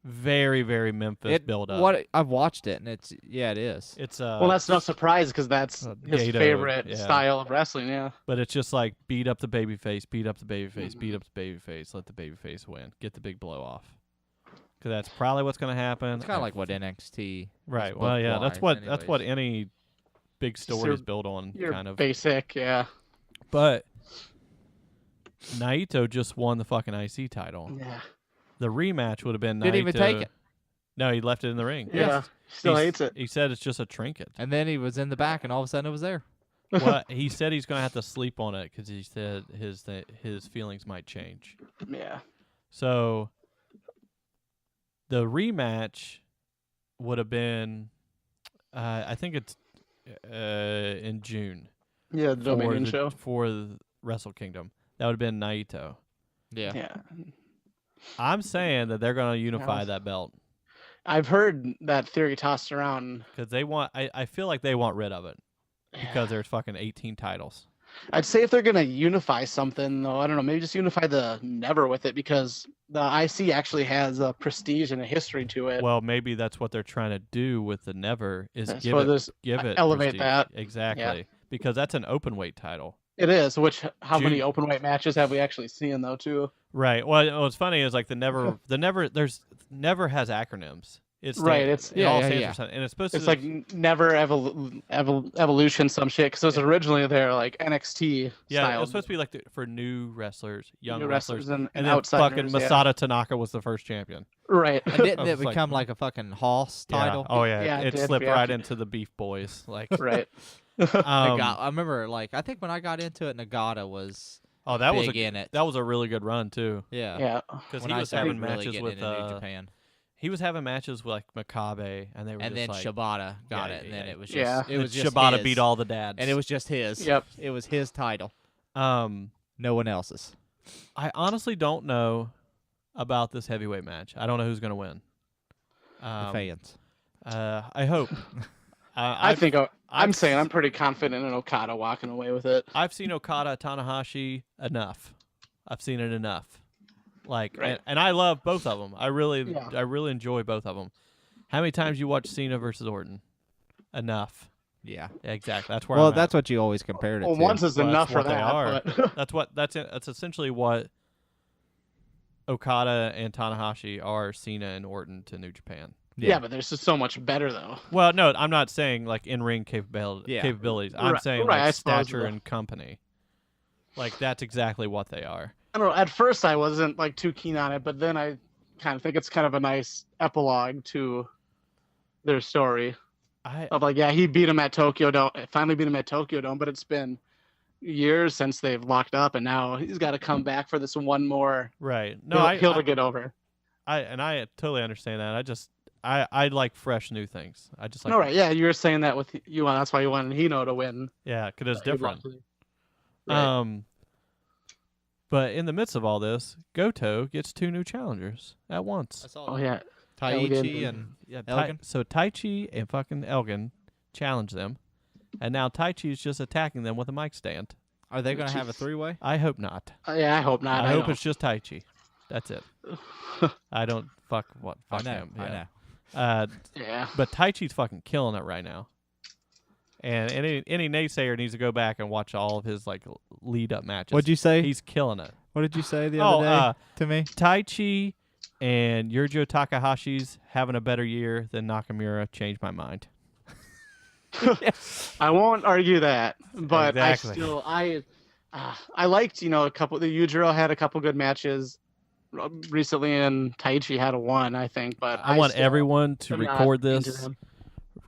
very, very Memphis build up. I've watched it, and it is. It's well, that's no surprise because that's his favorite style of wrestling. Yeah, but it's just like beat up the babyface, beat up the babyface, beat up the babyface, let the babyface win, get the big blow off. Because that's probably what's going to happen. It's kind of like what NXT. Right. Well, yeah, that's what any big story is built on. Kind of basic, yeah. But Naito just won the fucking IC title. Yeah. The rematch would have been Naito. Didn't even take it. No, he left it in the ring. Yeah. Still hates it. He said it's just a trinket. And then he was in the back, and all of a sudden it was there. Well, he said he's going to have to sleep on it because he said his feelings might change. Yeah. So the rematch would have been, I think it's in June. Yeah, the Dominion show. For Wrestle Kingdom. That would have been Naito. Yeah. Yeah. I'm saying that they're going to unify that belt. I've heard that theory tossed around. Because they want, I feel like they want rid of it. Because there's fucking 18 titles. I'd say if they're going to unify something, though, I don't know, maybe just unify the Never with it, because the IC actually has a prestige and a history to it. Well, maybe that's what they're trying to do with the Never, is give it elevate prestige. that. Exactly. Yeah. Because that's an open weight title. It is, how many open weight matches have we actually seen, though, too? Right. Well, what's funny is like the Never has acronyms. It's right. It's and it's supposed to. It's like Never Evolution, some shit. Because it was originally their like NXT. Yeah, style. it was supposed to be like for new wrestlers, young wrestlers, and then outsiders. Fucking Masato Tanaka was the first champion. Right. And didn't it become like a fucking Hoss title? Oh yeah. Yeah, it slipped right into the Beef Boys. Like right. I remember, like, I think when I got into it, Nagata was big in it. That was a really good run too. Yeah. Yeah. Because he was having really matches with New Japan. He was having matches with like Makabe, and they were and just then like, Shibata got it, and then it was just Yeah. it was just Shibata his. beat all the dads, and it was just his. Yep. It was his title. No one else's. I honestly don't know about this heavyweight match. I don't know who's gonna win. The fans. I hope. I'm saying I'm pretty confident in Okada walking away with it. I've seen Okada Tanahashi enough. I've seen it enough. Like, right. and I love both of them. I really enjoy both of them. How many times you watch Cena versus Orton? Enough. Yeah, exactly. That's where. That's what you always compared it to. Once is enough for that. They are. That's essentially what Okada and Tanahashi are. Cena and Orton to New Japan. Yeah, but there's just so much better though. Well, no, I'm not saying like in-ring capabilities. I'm saying like stature and company. Like that's exactly what they are. I don't know. At first, I wasn't like too keen on it, but then I kind of think it's kind of a nice epilogue to their story. Of like, yeah, he beat him at Tokyo Dome. Finally beat him at Tokyo Dome, but it's been years since they've locked up, and now he's got to come back for this one more. Right. No, hill to get over. I totally understand that. I like fresh new things. I just like. All right. Yeah, you were saying that with you. That's why you wanted Hino to win. Yeah, because it's different. Right. But in the midst of all this, Goto gets 2 new challengers at once. Oh yeah, Taichi and Elgin. So Taichi and fucking Elgin challenge them, and now Taichi's just attacking them with a mic stand. Are they going to have a 3-way? I hope not. Yeah, I hope not. I hope it's just Taichi. That's it. I don't fuck him. I know. Yeah. But Taichi's fucking killing it right now. And any naysayer needs to go back and watch all of his like lead up matches. What'd you say? He's killing it. What did you say the other day to me? Taichi and Yujiro Takahashi's having a better year than Nakamura changed my mind. I won't argue that, but exactly. I liked a couple. The Yujiro had a couple good matches recently, and Taichi had a one, I think. But I want everyone to record this.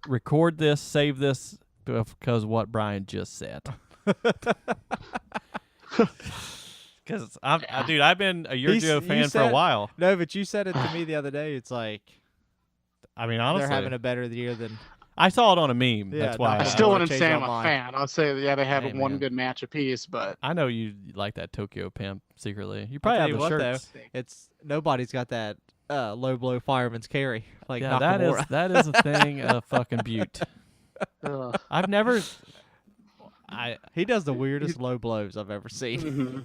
Record this, save this, because what Brian just said. Because dude, I've been a Yujiro fan for a while. No, but you said it to me the other day. It's like, I mean, honestly, they're having a better year than. I saw it on a meme. Yeah, that's why. I still wouldn't say I'm a fan. I'll say they have one good match apiece, but I know you like that Tokyo Pimp secretly. You probably have the shirts. Though, it's nobody's got that low blow fireman's carry like Nakamura. that is a thing of fucking beaut. I've never. He does the weirdest low blows I've ever seen. Mm-hmm.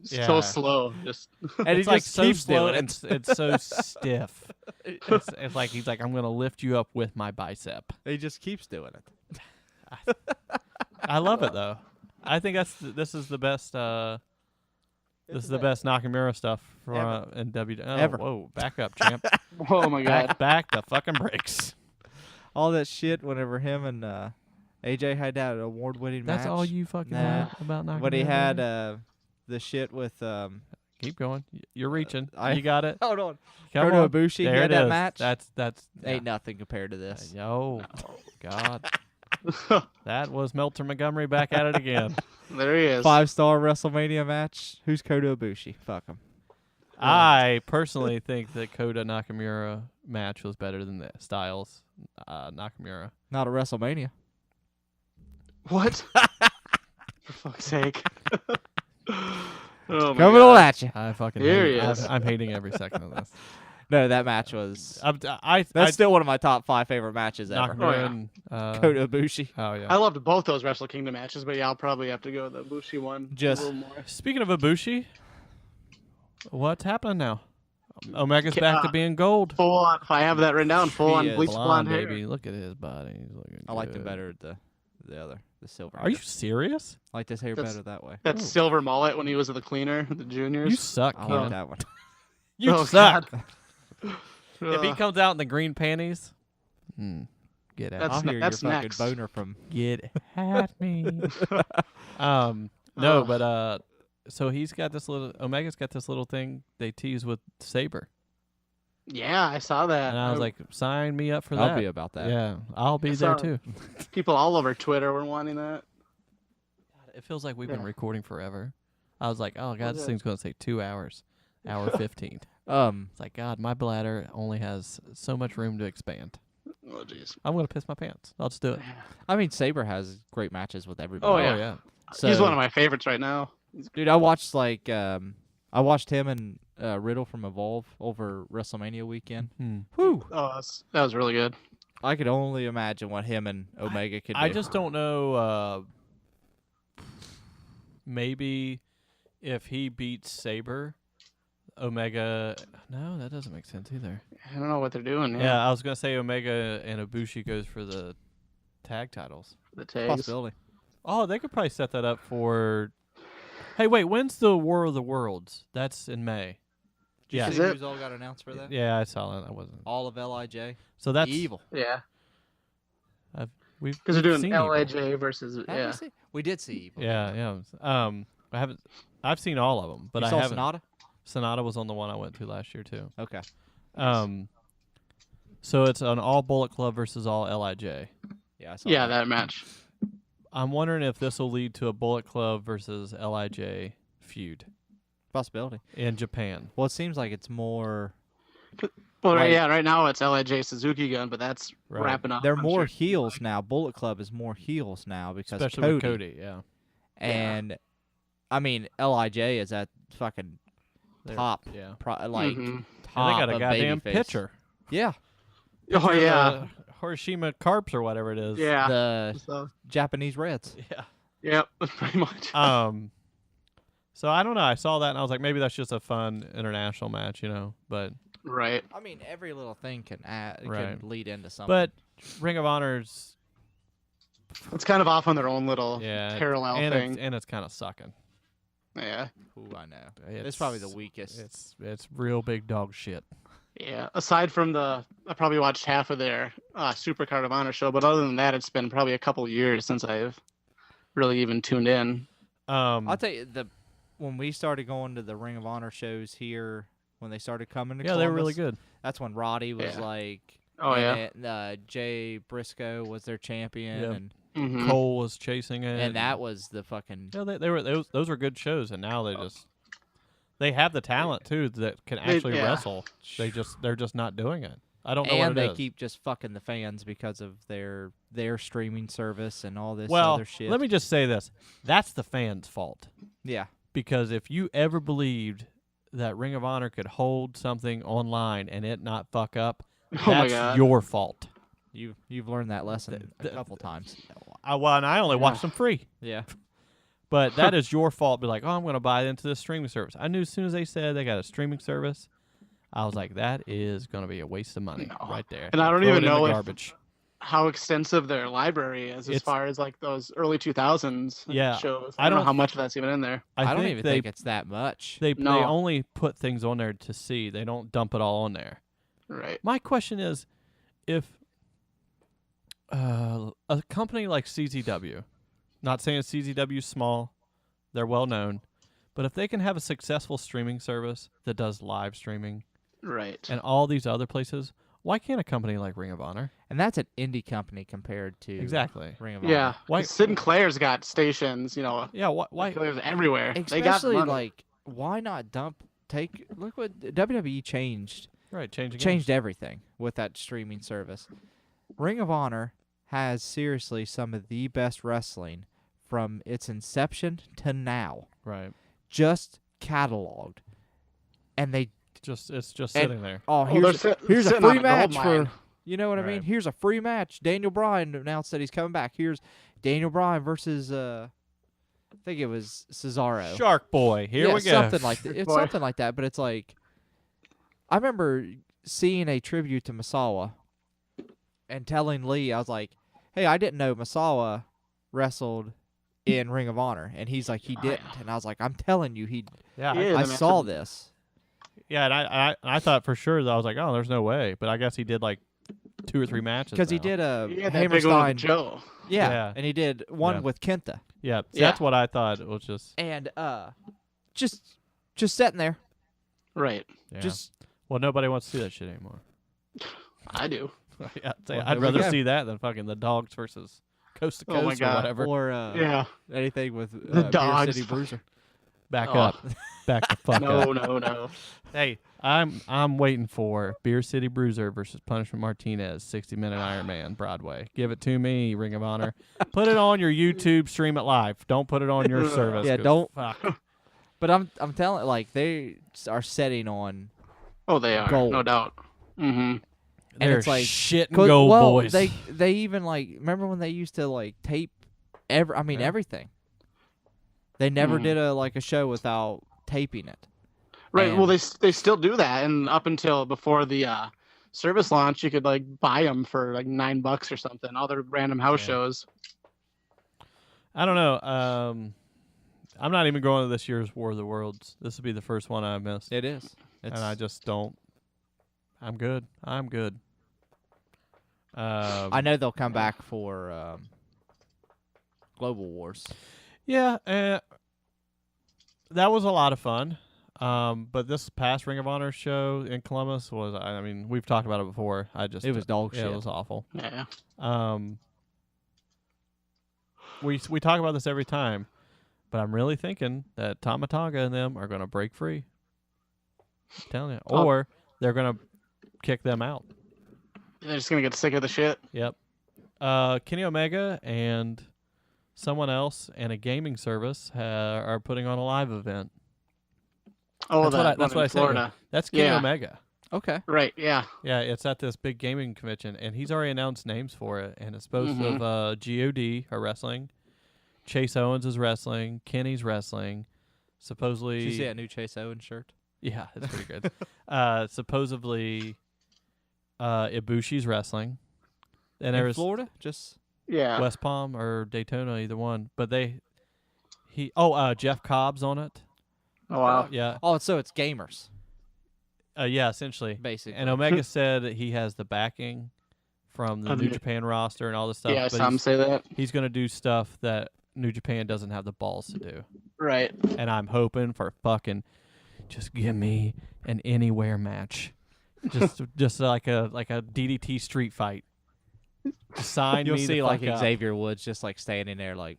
So slow, just and it's he like just so keeps slow doing and it's so stiff. It's like he's like, I'm going to lift you up with my bicep. He just keeps doing it. I love it though. I think this is the best. This is the best Nakamura stuff in WWE. Oh, Ever. Whoa, back up, champ. Oh my god. Back the fucking brakes. All that shit whenever him and AJ had that award-winning match. That's all you fucking know about Nakamura. When he had the shit with keep going. You're reaching. You got it. Hold on. Come Kota on. Ibushi, he There had it that is. match. That's Ain't nothing compared to this. Oh, God. That was Meltzer Montgomery back at it again. There he is. 5-star WrestleMania match. Who's Kota Ibushi? Fuck him. I personally think the Kota Nakamura match was better than the Styles Nakamura. Not a WrestleMania. What? For fuck's sake. Oh my Coming God. on at you. I fucking Here hate he is. I'm hating every second of this. No, that match was. That's That's still one of my top 5 favorite matches ever. Nakamura Oh, yeah. and Kota Ibushi. oh yeah. I loved both those Wrestle Kingdom matches, but yeah, I'll probably have to go with the Bushi one Just- a little more. Speaking of Ibushi, what's happening now? Omega's back to being gold. Full on, if I have that written down, full He on is bleached blonde hair. baby. Look at his body. He's looking I liked it good. better the silver. Are you serious? I like this hair That's- better that way. That silver mullet when he was at the cleaner, the juniors. You suck, I Ken. like that one. You Oh, suck. God. If he Ugh. comes out in the green panties, get out. That's I'll hear that's your fucking next. boner from. Get at me. No, but so he's got this little. Omega's got this little thing they tease with Saber, Yeah, I saw that. and I was like, sign me up for that. I'll be about that. Yeah, I'll be I there saw- too. people all over Twitter were wanting that. It feels like we've been Yeah. recording forever. I was like, oh god, Was this it? thing's gonna take 2 hours, hour 15. It's like, God, my bladder only has so much room to expand. Oh jeez. I'm gonna piss my pants. I'll just do it. I mean, Saber has great matches with everybody. Oh, yeah. yeah. So, He's one of my favorites right now. dude, I watched I watched him and Riddle from Evolve over WrestleMania weekend. Whew. Oh, that was really good. I could only imagine what him and Omega could do. I just don't know. Maybe if he beats Saber, Omega. No, that doesn't make sense either. I don't know what they're doing. Yeah, I was gonna say Omega and Ibushi goes for the tag titles. The tags. possibility. Oh, they could probably set that up for. Hey, wait, when's the War of the Worlds? That's in May. Did you Yeah. see Is it? who's all got announced for that? Yeah, I saw that. I wasn't. All of Lij. So that's Evil. Yeah, we've because they're doing seen Evil. Lij versus Have yeah. we seen? We did see Evil. Yeah. I haven't. I've seen all of them, but you I saw haven't. Sonata? Sonata was on the one I went to last year too. Okay. So it's an all Bullet Club versus all Lij. Yeah, I saw Yeah, that match. I'm wondering if this will lead to a Bullet Club versus Lij feud Possibility. in Japan. Well, it seems like it's more. Well, Like- right now it's Lij Suzuki Gun, but that's Right. wrapping up. They're I'm more sure. heels now. Bullet Club is more heels now because Especially with Cody. Cody, yeah. And I mean, Lij is at fucking They're- top, Yeah. like Mhm. top And they got a of goddamn babyface. pitcher. Yeah, Oh yeah, Hiroshima Carps or whatever it is. yeah. the So, Japanese Reds. Yeah. yep, pretty much. So I don't know. I saw that and I was like, maybe that's just a fun international match, But Right. I mean, every little thing can Right. can lead into something. but Ring of Honor's It's kind of off on their own little yeah parallel and thing. it's kind of sucking. Yeah. Ooh, I know. It's probably the weakest. It's real big dog shit. Yeah. Aside from I probably watched half of their Super Card of Honor show, but other than that, it's been probably a couple years since I've really even tuned in. I'll tell you, when we started going to the Ring of Honor shows here, when they started coming to yeah, they were really Columbus, good. That's when Roddy was Yeah. like, Oh yeah. and, Jay Briscoe was their champion, Yep. and Mhm. Cole was chasing it, and that was the fucking yeah, they were those were good shows, and now they have the talent too that can actually yeah. wrestle. They're just not doing it. I don't know and what it they is. keep just fucking the fans because of their streaming service and all this well, other shit. let me just say this: that's the fans' fault. yeah, Because if you ever believed that Ring of Honor could hold something online and it not fuck up, Oh my that's God. your fault. you've learned that lesson a couple times. And I only watched them free. Yeah, But that is your fault. Be like, oh, I'm going to buy into this streaming service. I knew as soon as they said they got a streaming service, I was like, that is going to be a waste of money right there. And I don't even know garbage. How extensive their library is as far as like those early 2000s shows. I don't know how much of that's even in there. I don't even think it's that much. They only put things on there to see. They don't dump it all on there. Right. My question is, if a company like CZW, not saying CZW is small, they're well known, but if they can have a successful streaming service that does live streaming, right, and all these other places, why can't a company like Ring of Honor? And that's an indie company compared to Ring of Honor. Yeah, why Sinclair's got stations, you know. Yeah, why everywhere? Especially they got money. like, why not look what WWE changed. Right, changed everything with that streaming service. Ring of Honor has seriously some of the best wrestling from its inception to now. Right. Just cataloged. And it's just sitting there. Oh, here's a free match for, you know what I mean? Here's a free match. Daniel Bryan announced that he's coming back. Here's Daniel Bryan versus I think it was Cesaro. Shark Boy. Here we go. Something like that. It's something like that, but it's like, I remember seeing a tribute to Masawa and telling Lee, I was like, hey, I didn't know Masawa wrestled in Ring of Honor. And he's like, he didn't. And I was like, I'm telling you, I saw this. Yeah, and I thought for sure that I was like, oh, there's no way. But I guess he did like 2 or 3 matches. Because he did a Hammerstein Joe. Yeah, and he did one with Kenta. Yeah, that's what I thought. It was just. And just sitting there. Right. Yeah. Well, nobody wants to see that shit anymore. I do. Yeah, I'd rather see that than fucking the Dogs versus Coast to Coast or whatever. Or anything with the Dogs. Beer City Bruiser. Back up. Back the fuck up. No. Hey, I'm waiting for Beer City Bruiser versus Punishment Martinez, 60-minute Iron Man, Broadway. Give it to me, Ring of Honor. Put it on your YouTube, stream it live. Don't put it on your service. Yeah, don't. Fuck. But I'm telling, like, they are setting on. Oh, they are. Gold. No doubt. Mm-hmm. And it's like shit and gold, boys. They even like remember when they used to like tape everything. They never did a show without taping it. Right. Well, they still do that, and up until before the service launch, you could like buy them for like $9 or something. All their random house shows. I don't know. I'm not even going to this year's War of the Worlds. This will be the first one I missed. It is. And I just don't. I'm good. I know they'll come back for Global Wars. Yeah, that was a lot of fun. But this past Ring of Honor show in Columbus was, I mean, we've talked about it before. It was dog shit. It was awful. Yeah. We talk about this every time, but I'm really thinking that Tama Tonga and them are going to break free. I'm telling you. Or they're going to kick them out. They're just going to get sick of the shit. Yep. Kenny Omega and someone else and a gaming service are putting on a live event. Oh, that's what I said. That's Kenny Omega. Okay. Right, yeah. Yeah, it's at this big gaming convention, and he's already announced names for it, and it's both of God are wrestling, Chase Owens is wrestling, Kenny's wrestling, supposedly... Did you see that new Chase Owens shirt? Yeah, it's pretty good. Supposedly, Ibushi's wrestling. And in Florida? Just... Yeah. West Palm or Daytona, either one. But Jeff Cobb's on it. Oh, wow. Yeah. Oh, so it's gamers. Yeah, essentially. Basically. And Omega said that he has the backing from the New Japan roster and all this stuff. Yeah, some say that. He's going to do stuff that New Japan doesn't have the balls to do. Right. And I'm hoping for fucking just give me an anywhere match. just like a DDT street fight. Sign You'll me see the like fuck Xavier Woods just like standing there like.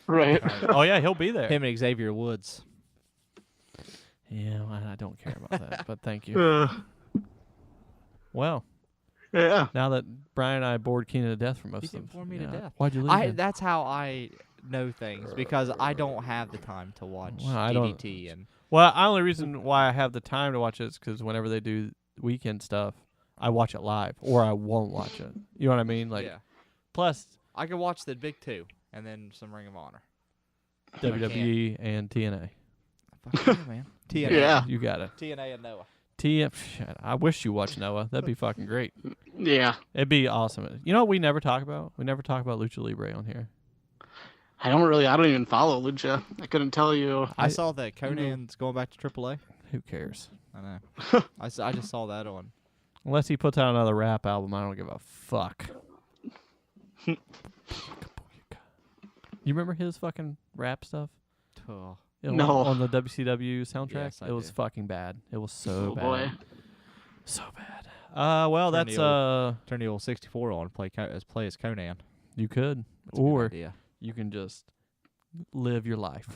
Right. Oh yeah, he'll be there. Him and Xavier Woods. Yeah, I don't care about that, but thank you. Well, yeah. Now that Brian and I bored Keenan to death for most of them. He bored me to death. Why'd you leave? That's how I know things because I don't have the time to watch DDT and. Well, the only reason why I have the time to watch it is because whenever they do weekend stuff, I watch it live or I won't watch it. You know what I mean? Like, yeah. Plus, I could watch the big two and then some Ring of Honor, WWE and TNA. Fuck yeah, man. TNA. Yeah, you got it. TNA and Noah. I wish you watched Noah. That'd be fucking great. Yeah. It'd be awesome. You know what we never talk about? We never talk about Lucha Libre on here. I don't even follow Lucha. I couldn't tell you. I saw that Conan's going back to AAA. Who cares? I know. I just saw that on. Unless he puts out another rap album, I don't give a fuck. You remember his fucking rap stuff? Oh. No. On the WCW soundtrack? Yes, it was fucking bad. It was so bad. Boy. So bad. Well, Turn that's turn the old 64 on, play as Conan. You could. That's a good idea. You can just live your life.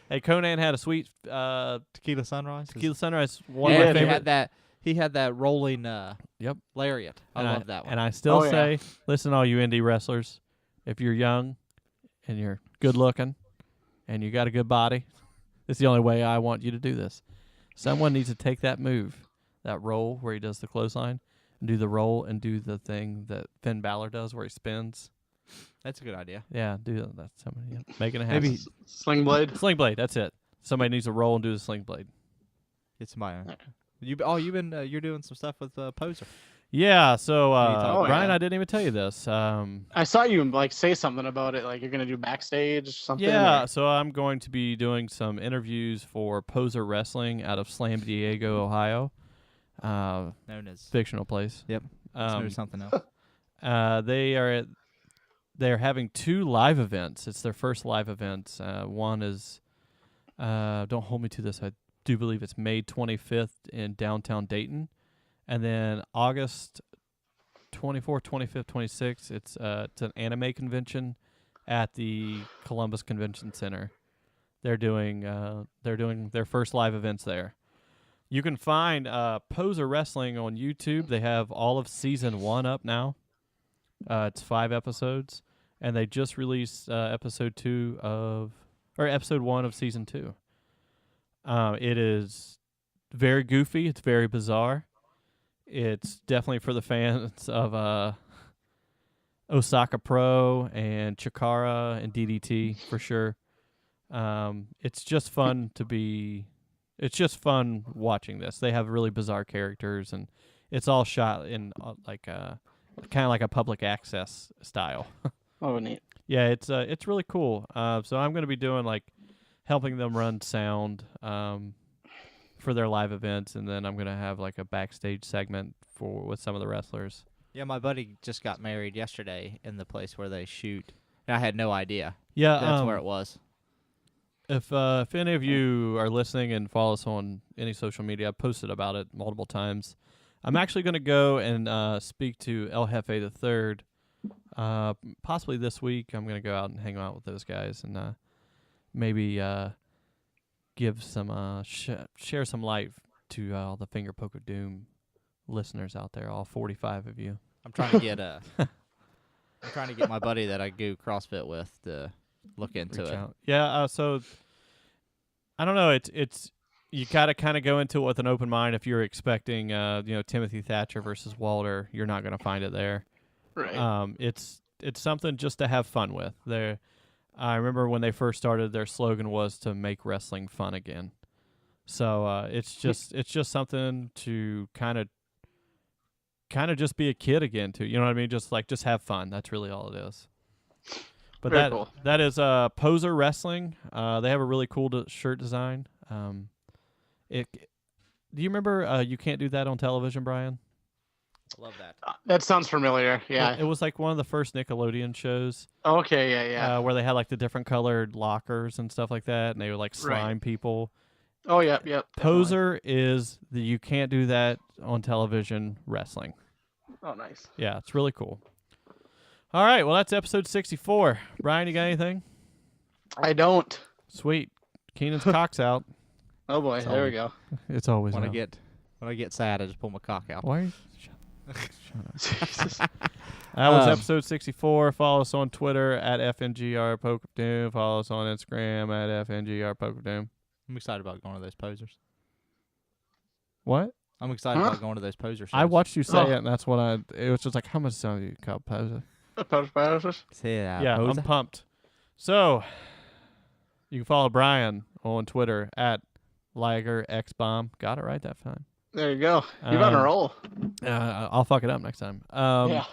Hey, Conan had a sweet Tequila Sunrise. Tequila Sunrise. One Yeah, of my favorite. he had that rolling Yep. lariat. I love that one. And I still say, listen, all you indie wrestlers, if you're young and you're good looking and you got a good body, it's the only way I want you to do this. Someone needs to take that move, that roll where he does the clothesline, and do the roll and do the thing that Finn Balor does where he spins. That's a good idea. Yeah, do that. That's somebody making it happen. Maybe Sling Blade. Sling Blade. That's it. Somebody needs to roll and do the Sling Blade. It's my. You're doing some stuff with Poser. Yeah. So Brian, yeah. I didn't even tell you this. I saw you say something about it, like you're gonna do backstage something. Yeah. So I'm going to be doing some interviews for Poser Wrestling out of Slam Diego, Ohio. Known as fictional place. Yep. Known something else. They're having 2 live events. It's their first live event. One is, don't hold me to this, I do believe it's May 25th in downtown Dayton. And then August 24th, 25th, 26th, it's an anime convention at the Columbus Convention Center. They're doing their first live events there. You can find Poser Wrestling on YouTube. They have all of season 1 up now. It's 5 episodes. And they just released episode 1 of season 2. It is very goofy. It's very bizarre. It's definitely for the fans of Osaka Pro and Chikara and DDT for sure. It's just fun It's just fun watching this. They have really bizarre characters, and it's all shot in kind of like a public access style. Oh, neat. Yeah, it's really cool. So I'm going to be doing helping them run sound for their live events, and then I'm going to have a backstage segment with some of the wrestlers. Yeah, my buddy just got married yesterday in the place where they shoot, and I had no idea. Yeah, that's where it was. If any of you are listening and follow us on any social media, I've posted about it multiple times. I'm actually going to go and speak to El Jefe III. Possibly this week. I'm going to go out and hang out with those guys and maybe give some share some light to all the Finger Poke of Doom listeners out there, all 45 of you. I'm trying to get my buddy that I go CrossFit with to look into it. Yeah, so I don't know. It's you gotta kind of go into it with an open mind. If you're expecting, Timothy Thatcher versus Walter, you're not gonna find it there. Right. It's something just to have fun with. I remember when they first started, their slogan was to make wrestling fun again. So it's just something to kind of just be a kid again too. You know what I mean? Just have fun. That's really all it is. But Very cool. that is Poser Wrestling. They have a really cool shirt design. Do you remember You Can't Do That on Television, Brian? Love that. That sounds familiar. Yeah. It was one of the first Nickelodeon shows. Okay, yeah. Where they had the different colored lockers and stuff like that, and they would slime people. Oh, yep. Poser is the You Can't Do That on Television wrestling. Oh, nice. Yeah, it's really cool. All right, well, that's episode 64. Brian, you got anything? I don't. Sweet. Keenan's cock's out. Oh, boy. There we go. It's always when out. I get sad, I just pull my cock out. Why? Shut up. Jesus. That was episode 64. Follow us on Twitter at FNGRPokeofDoom. Follow us on Instagram at FNGRPokeofDoom. I'm excited about going to those posers. What? I'm excited about going to those poser shows. I watched you say it, and that's what it was just how much sound you call poser? Posers? Yeah, poser? I'm pumped. So, you can follow Brian on Twitter at Liger X Bomb. Got it right that time. There you go. You're on a roll. I'll fuck it up next time. Yeah.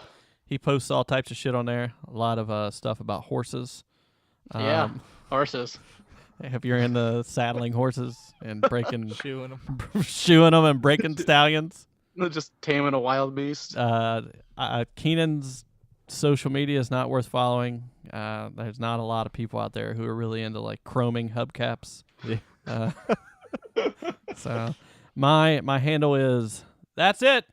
He posts all types of shit on there. A lot of stuff about horses. Yeah, horses. If you're into saddling horses and breaking, shoeing them, and breaking stallions, just taming a wild beast. Keenan's social media is not worth following. There's not a lot of people out there who are really into like chroming hubcaps. So my handle is that's it.